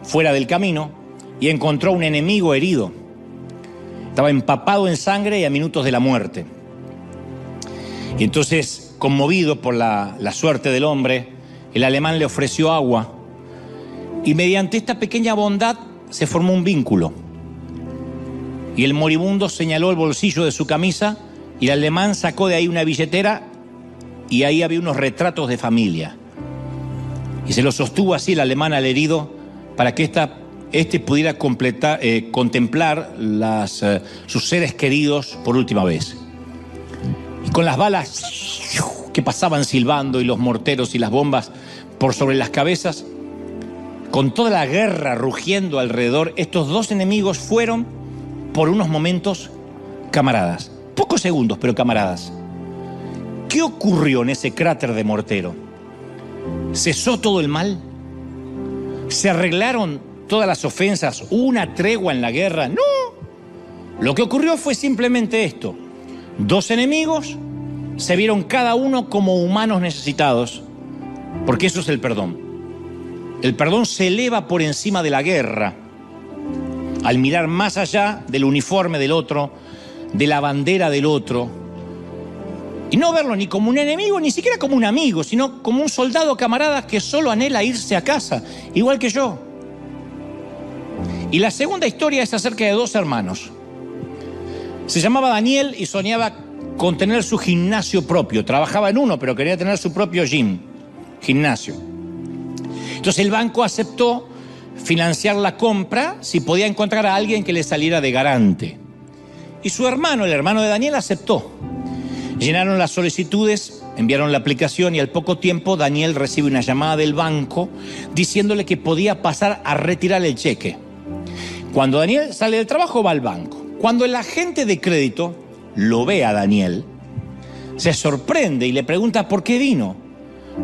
fuera del camino y encontró a un enemigo herido. Estaba empapado en sangre y a minutos de la muerte. Y entonces, conmovido por la suerte del hombre, el alemán le ofreció agua. Y mediante esta pequeña bondad se formó un vínculo. Y el moribundo señaló el bolsillo de su camisa y el alemán sacó de ahí una billetera y ahí había unos retratos de familia. Y se los sostuvo así el alemán al herido para que este pudiera contemplar sus seres queridos por última vez. Y con las balas que pasaban silbando y los morteros y las bombas por sobre las cabezas, con toda la guerra rugiendo alrededor, estos 2 enemigos fueron por unos momentos camaradas. Pocos segundos, pero camaradas. ¿Qué ocurrió en ese cráter de mortero? ¿Cesó todo el mal? ¿Se arreglaron todas las ofensas? ¿Hubo una tregua en la guerra? No. Lo que ocurrió fue simplemente esto. Dos enemigos se vieron cada uno como humanos necesitados, porque eso es el perdón. El perdón se eleva por encima de la guerra, al mirar más allá del uniforme del otro, de la bandera del otro, y no verlo ni como un enemigo, ni siquiera como un amigo, sino como un soldado camarada que solo anhela irse a casa, igual que yo. Y la segunda historia es acerca de dos hermanos. Se llamaba Daniel y soñaba con tener su gimnasio propio. Trabajaba en uno, pero quería tener su propio gimnasio. Entonces el banco aceptó financiar la compra si podía encontrar a alguien que le saliera de garante. Y su hermano, el hermano de Daniel, aceptó. Llenaron las solicitudes, enviaron la aplicación y al poco tiempo Daniel recibe una llamada del banco diciéndole que podía pasar a retirar el cheque. Cuando Daniel sale del trabajo va al banco. Cuando el agente de crédito lo ve a Daniel, se sorprende y le pregunta ¿por qué vino?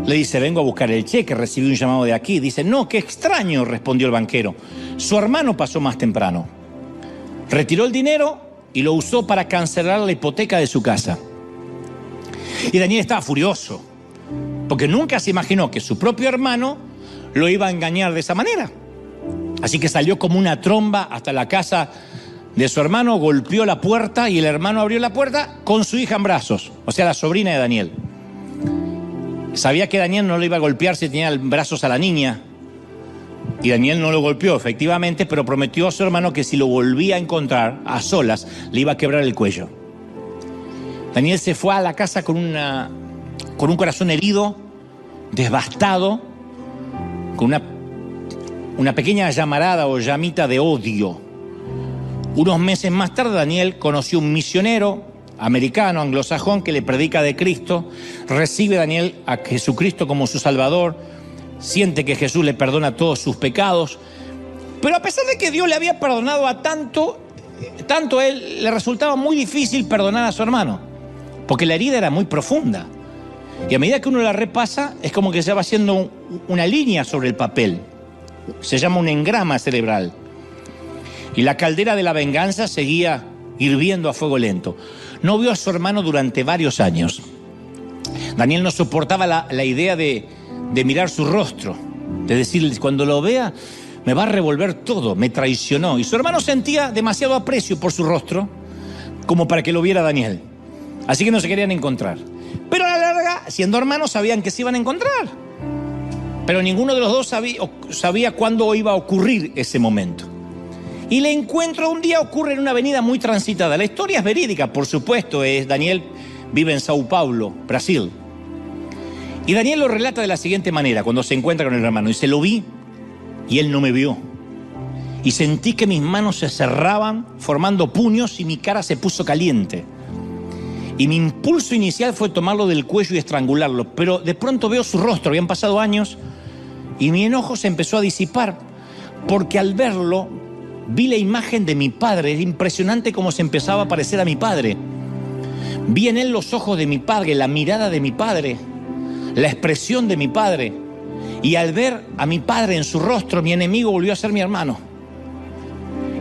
Le dice, vengo a buscar el cheque, recibí un llamado de aquí. Dice, no, qué extraño, respondió el banquero. Su hermano pasó más temprano. Retiró el dinero y lo usó para cancelar la hipoteca de su casa. Y Daniel estaba furioso, porque nunca se imaginó que su propio hermano lo iba a engañar de esa manera. Así que salió como una tromba hasta la casa de su hermano, golpeó la puerta y el hermano abrió la puerta con su hija en brazos, o sea, la sobrina de Daniel. Sabía que Daniel no le iba a golpear si tenía en brazos a la niña. Y Daniel no lo golpeó, efectivamente, pero prometió a su hermano que si lo volvía a encontrar a solas, le iba a quebrar el cuello. Daniel se fue a la casa con un corazón herido, devastado, con una pequeña llamarada o llamita de odio. Unos meses más tarde, Daniel conoció un misionero americano, anglosajón, que le predica de Cristo. Recibe Daniel a Jesucristo como su Salvador. Siente que Jesús le perdona todos sus pecados. Pero a pesar de que Dios le había perdonado a tanto a él le resultaba muy difícil perdonar a su hermano, porque la herida era muy profunda. Y a medida que uno la repasa, es como que se va haciendo una línea sobre el papel. Se llama un engrama cerebral. Y la caldera de la venganza seguía hirviendo a fuego lento. No vio a su hermano durante varios años. Daniel no soportaba la idea de mirar su rostro, de decir, cuando lo vea, me va a revolver todo, me traicionó. Y su hermano sentía demasiado aprecio por su rostro como para que lo viera Daniel. Así que no se querían encontrar. Pero a la larga, siendo hermanos, sabían que se iban a encontrar. Pero ninguno de los dos sabía cuándo iba a ocurrir ese momento. Y el encuentro un día ocurre en una avenida muy transitada. La historia es verídica, por supuesto. Daniel vive en Sao Paulo, Brasil. Y Daniel lo relata de la siguiente manera, cuando se encuentra con el hermano. Dice, lo vi y él no me vio. Y sentí que mis manos se cerraban formando puños y mi cara se puso caliente. Y mi impulso inicial fue tomarlo del cuello y estrangularlo. Pero de pronto veo su rostro, habían pasado años, y mi enojo se empezó a disipar. Porque al verlo, vi la imagen de mi padre. Era impresionante cómo se empezaba a parecer a mi padre. Vi en él los ojos de mi padre, la mirada de mi padre, la expresión de mi padre. Y al ver a mi padre en su rostro, mi enemigo volvió a ser mi hermano.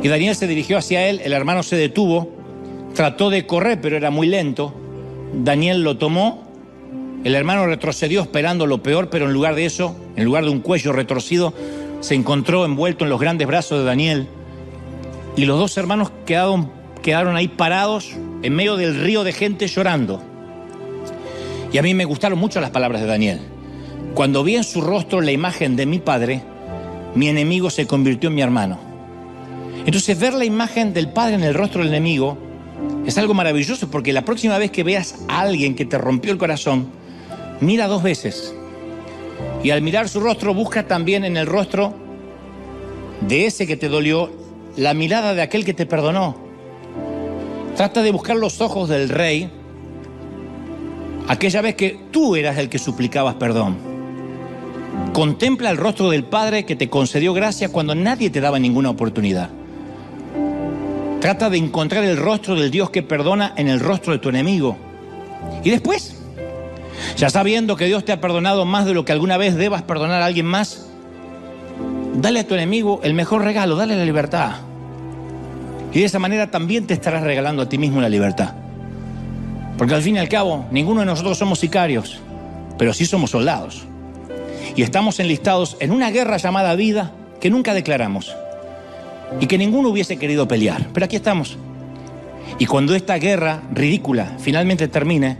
Y Daniel se dirigió hacia él, el hermano se detuvo, trató de correr, pero era muy lento. Daniel lo tomó, el hermano retrocedió esperando lo peor, pero en lugar de eso, en lugar de un cuello retorcido, se encontró envuelto en los grandes brazos de Daniel. Y los dos hermanos quedaron ahí parados en medio del río de gente llorando. Y a mí me gustaron mucho las palabras de Daniel. Cuando vi en su rostro la imagen de mi padre, mi enemigo se convirtió en mi hermano. Entonces, ver la imagen del padre en el rostro del enemigo es algo maravilloso, porque la próxima vez que veas a alguien que te rompió el corazón, mira dos veces. Y al mirar su rostro, busca también en el rostro de ese que te dolió la mirada de aquel que te perdonó. Trata de buscar los ojos del rey aquella vez que tú eras el que suplicabas perdón. Contempla el rostro del Padre que te concedió gracia cuando nadie te daba ninguna oportunidad. Trata de encontrar el rostro del Dios que perdona en el rostro de tu enemigo. Y después, ya sabiendo que Dios te ha perdonado más de lo que alguna vez debas perdonar a alguien más, dale a tu enemigo el mejor regalo, dale la libertad. Y de esa manera también te estarás regalando a ti mismo la libertad. Porque al fin y al cabo, ninguno de nosotros somos sicarios, pero sí somos soldados. Y estamos enlistados en una guerra llamada vida que nunca declaramos y que ninguno hubiese querido pelear. Pero aquí estamos. Y cuando esta guerra ridícula finalmente termine,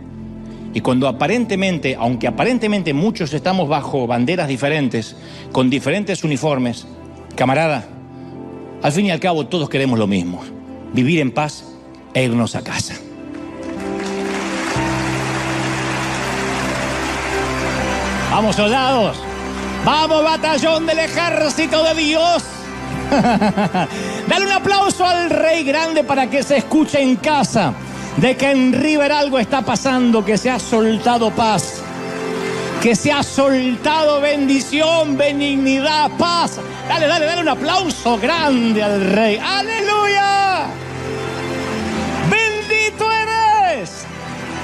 y cuando aparentemente, aunque aparentemente muchos estamos bajo banderas diferentes, con diferentes uniformes, camarada, al fin y al cabo todos queremos lo mismo: vivir en paz e irnos a casa. ¡Vamos, soldados! ¡Vamos, batallón del ejército de Dios! Dale un aplauso al Rey Grande para que se escuche en casa de que en River algo está pasando, que se ha soltado paz, que se ha soltado bendición, benignidad, paz. Dale un aplauso grande al Rey. ¡Aleluya! ¡Bendito eres!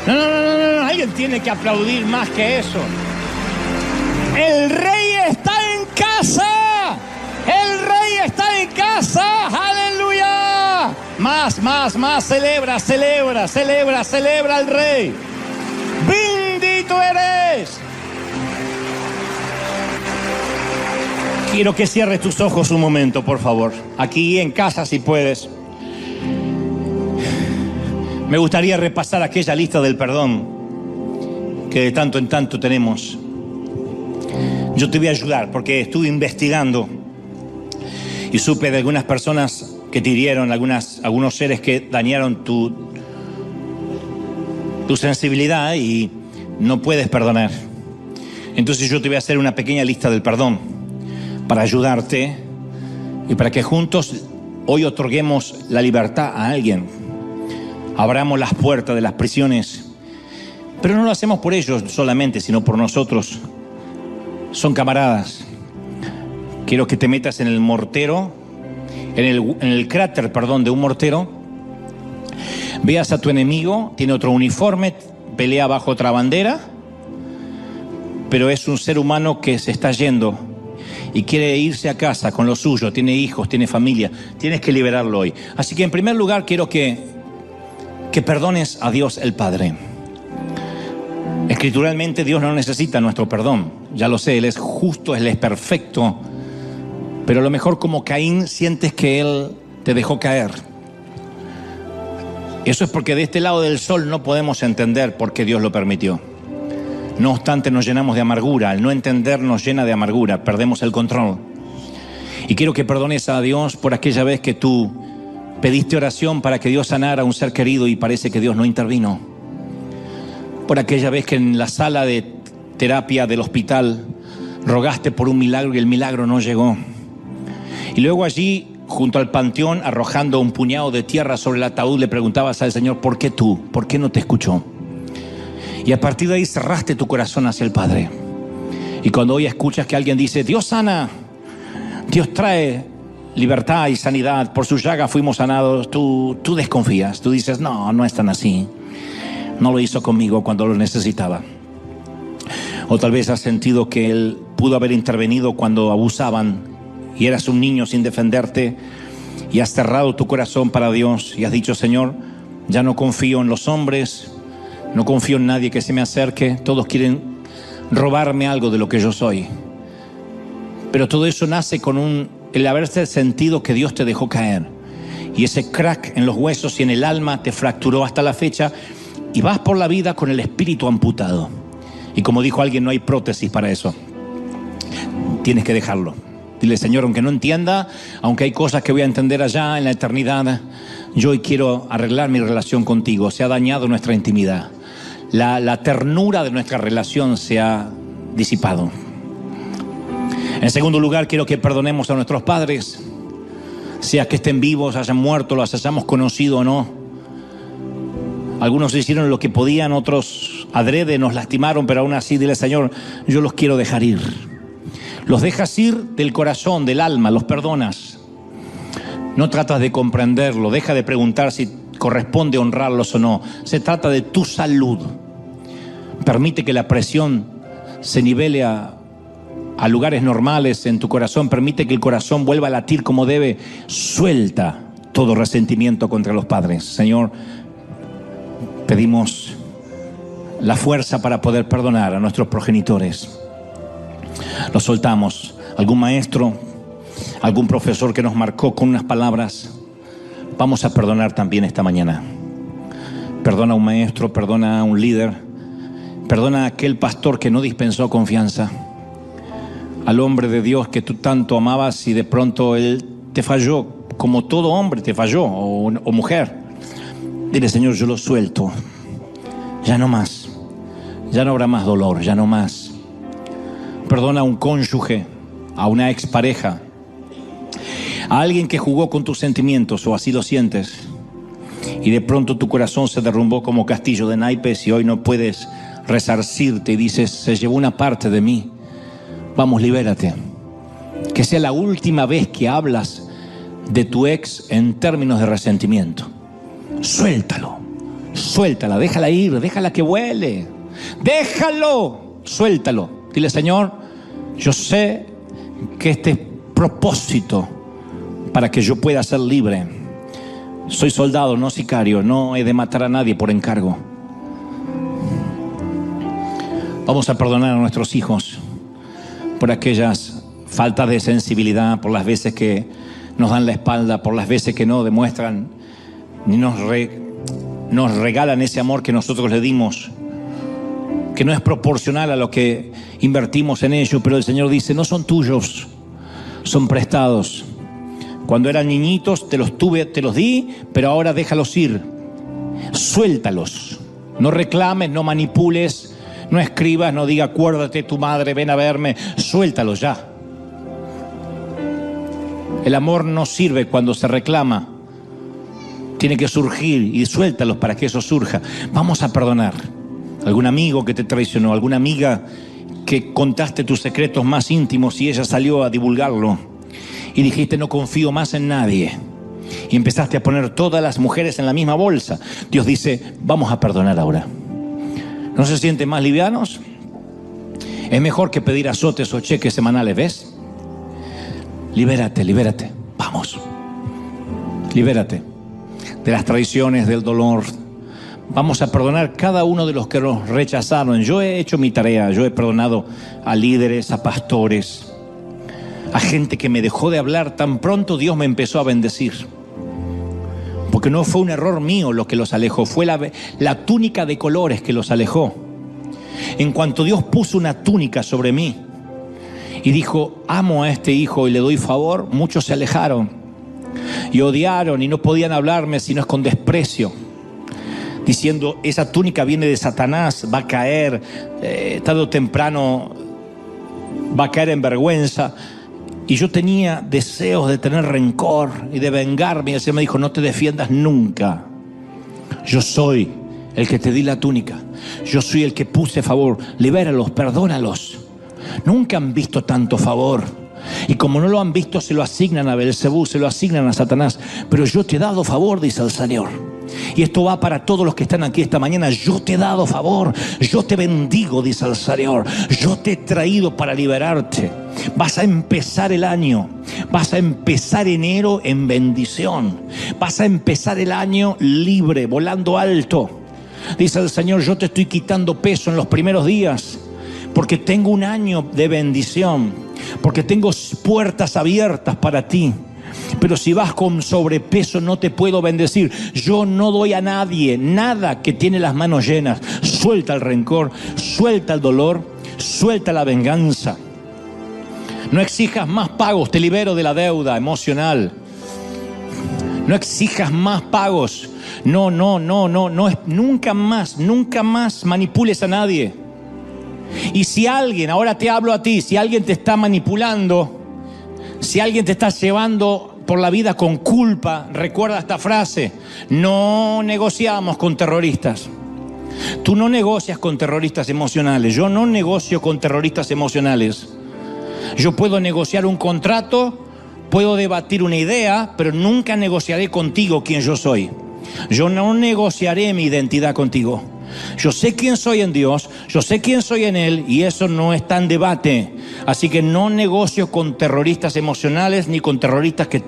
No, alguien tiene que aplaudir más que eso. El Rey está en casa. El Rey está en casa. ¡Aleluya! Más. Celebra al Rey. Bendito eres. Quiero que cierres tus ojos un momento, por favor. Aquí en casa, si puedes. Me gustaría repasar aquella lista del perdón que de tanto en tanto tenemos. Yo te voy a ayudar porque estuve investigando y supe de algunas personas que te hirieron, algunos seres que dañaron tu sensibilidad y no puedes perdonar. Entonces yo te voy a hacer una pequeña lista del perdón para ayudarte y para que juntos hoy otorguemos la libertad a alguien. Abramos las puertas de las prisiones, pero no lo hacemos por ellos solamente, sino por nosotros. Son camaradas. Quiero que te metas en el mortero, en el cráter, de un mortero. Veas a tu enemigo, tiene otro uniforme, pelea bajo otra bandera, pero es un ser humano que se está yendo y quiere irse a casa con lo suyo, tiene hijos, tiene familia. Tienes que liberarlo hoy. Así que en primer lugar quiero que perdones a Dios el Padre. Escrituralmente Dios no necesita nuestro perdón, ya lo sé, Él es justo, Él es perfecto, pero a lo mejor como Caín sientes que Él te dejó caer. Eso es porque de este lado del sol no podemos entender por qué Dios lo permitió. No obstante, nos llenamos de amargura. Al no entender nos llena de amargura, perdemos el control. Y quiero que perdones a Dios por aquella vez que tú pediste oración para que Dios sanara a un ser querido y parece que Dios no intervino. Por aquella vez que en la sala de terapia del hospital rogaste por un milagro y el milagro no llegó. Y luego allí, junto al panteón, arrojando un puñado de tierra sobre el ataúd, le preguntabas al Señor: ¿por qué tú? ¿Por qué no te escuchó? Y a partir de ahí cerraste tu corazón hacia el Padre. Y cuando hoy escuchas que alguien dice: Dios sana, Dios trae libertad y sanidad, por su llaga fuimos sanados, tú desconfías, tú dices: no es tan así. No lo hizo conmigo cuando lo necesitaba. O tal vez has sentido que Él pudo haber intervenido cuando abusaban y eras un niño sin defenderte y has cerrado tu corazón para Dios y has dicho: Señor, ya no confío en los hombres, no confío en nadie que se me acerque, todos quieren robarme algo de lo que yo soy. Pero todo eso nace con el haberse sentido que Dios te dejó caer y ese crack en los huesos y en el alma te fracturó hasta la fecha. Y vas por la vida con el espíritu amputado. Y como dijo alguien, no hay prótesis para eso. Tienes que dejarlo. Dile: Señor, aunque no entienda, aunque hay cosas que voy a entender allá en la eternidad, yo hoy quiero arreglar mi relación contigo. Se ha dañado nuestra intimidad. La ternura de nuestra relación se ha disipado. En segundo lugar, quiero que perdonemos a nuestros padres. Sea que estén vivos, hayan muerto, los hayamos conocido o no. Algunos hicieron lo que podían, otros adrede nos lastimaron, pero aún así dile: Señor, yo los quiero dejar ir. Los dejas ir del corazón, del alma, los perdonas. No tratas de comprenderlo, deja de preguntar si corresponde honrarlos o no. Se trata de tu salud. Permite que la presión se nivele a lugares normales en tu corazón. Permite que el corazón vuelva a latir como debe. Suelta todo resentimiento contra los padres. Señor, pedimos la fuerza para poder perdonar a nuestros progenitores. Los soltamos. Algún maestro, algún profesor que nos marcó con unas palabras, vamos a perdonar también esta mañana. Perdona a un maestro, perdona a un líder, perdona a aquel pastor que no dispensó confianza, al hombre de Dios que tú tanto amabas y de pronto él te falló, como todo hombre te falló, o mujer. Dile: Señor, yo lo suelto, ya no más, ya no habrá más dolor, ya no más. Perdona a un cónyuge, a una expareja, a alguien que jugó con tus sentimientos, o así lo sientes, y de pronto tu corazón se derrumbó como castillo de naipes y hoy no puedes resarcirte y dices: se llevó una parte de mí. Vamos, libérate. Que sea la última vez que hablas de tu ex en términos de resentimiento. Suéltalo, suéltala, déjala ir, déjala que vuele, déjalo, suéltalo. Dile: Señor, yo sé que este es propósito para que yo pueda ser libre. Soy soldado, no sicario, no he de matar a nadie por encargo. Vamos a perdonar a nuestros hijos por aquellas faltas de sensibilidad, por las veces que nos dan la espalda, por las veces que no demuestran ni nos regalan ese amor que nosotros le dimos, que no es proporcional a lo que invertimos en ello. Pero el Señor dice: no son tuyos, son prestados. Cuando eran niñitos te los di, pero ahora déjalos ir. Suéltalos. No reclames, no manipules, no escribas, no diga: acuérdate tu madre, ven a verme. Suéltalos ya. El amor no sirve cuando se reclama. Tiene que surgir, y suéltalos para que eso surja. Vamos a perdonar. Algún amigo que te traicionó, alguna amiga que contaste tus secretos más íntimos y ella salió a divulgarlo. Y dijiste: no confío más en nadie. Y empezaste a poner todas las mujeres en la misma bolsa. Dios dice: vamos a perdonar ahora. ¿No se sienten más livianos? Es mejor que pedir azotes o cheques semanales, ¿ves? Libérate, libérate. Vamos. Libérate de las traiciones, del dolor. Vamos a perdonar cada uno de los que nos rechazaron. Yo he hecho mi tarea. Yo he perdonado a líderes, a pastores, a gente que me dejó de hablar tan pronto Dios me empezó a bendecir. Porque no fue un error mío lo que los alejó, fue la túnica de colores que los alejó. En cuanto Dios puso una túnica sobre mí y dijo: amo a este hijo y le doy favor, muchos se alejaron y odiaron y no podían hablarme sino con desprecio, diciendo: esa túnica viene de Satanás, va a caer, tarde o temprano va a caer en vergüenza. Y yo tenía deseos de tener rencor y de vengarme. Y el Señor me dijo: no te defiendas nunca. Yo soy el que te di la túnica. Yo soy el que puse favor. Libéralos, perdónalos. Nunca han visto tanto favor. Y como no lo han visto, se lo asignan a Beelzebú, se lo asignan a Satanás. Pero yo te he dado favor, dice el Señor. Y esto va para todos los que están aquí esta mañana. Yo te he dado favor, yo te bendigo, dice el Señor. Yo te he traído para liberarte. Vas a empezar el año, vas a empezar enero en bendición. Vas a empezar el año libre, volando alto. Dice el Señor: yo te estoy quitando peso en los primeros días, porque tengo un año de bendición, porque tengo puertas abiertas para ti. Pero si vas con sobrepeso no te puedo bendecir. Yo no doy a nadie nada que tiene las manos llenas. Suelta el rencor, suelta el dolor, suelta la venganza. No exijas más pagos, te libero de la deuda emocional. No exijas más pagos. No, nunca más manipules a nadie. Y si alguien, ahora te hablo a ti, si alguien te está manipulando, si alguien te está llevando por la vida con culpa, recuerda esta frase: no negociamos con terroristas. Tú no negocias con terroristas emocionales. Yo no negocio con terroristas emocionales. Yo puedo negociar un contrato, puedo debatir una idea, pero nunca negociaré contigo quién yo soy. Yo no negociaré mi identidad contigo. Yo sé quién soy en Dios, yo sé quién soy en Él, y eso no está en debate. Así que no negocio con terroristas emocionales ni con terroristas que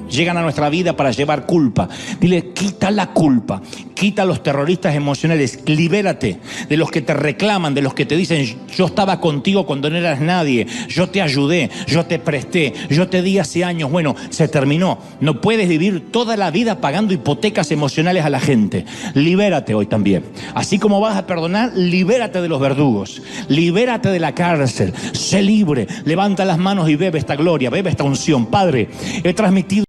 llegan a nuestra vida para llevar culpa. Dile, quita la culpa, quita a los terroristas emocionales, libérate de los que te reclaman, de los que te dicen, yo estaba contigo cuando no eras nadie, yo te ayudé, yo te presté, yo te di hace años. Bueno, se terminó. No puedes vivir toda la vida pagando hipotecas emocionales a la gente. Libérate hoy también. Así como vas a perdonar, libérate de los verdugos, libérate de la cárcel, sé libre, levanta las manos y bebe esta gloria, bebe esta unción. Padre, he transmitido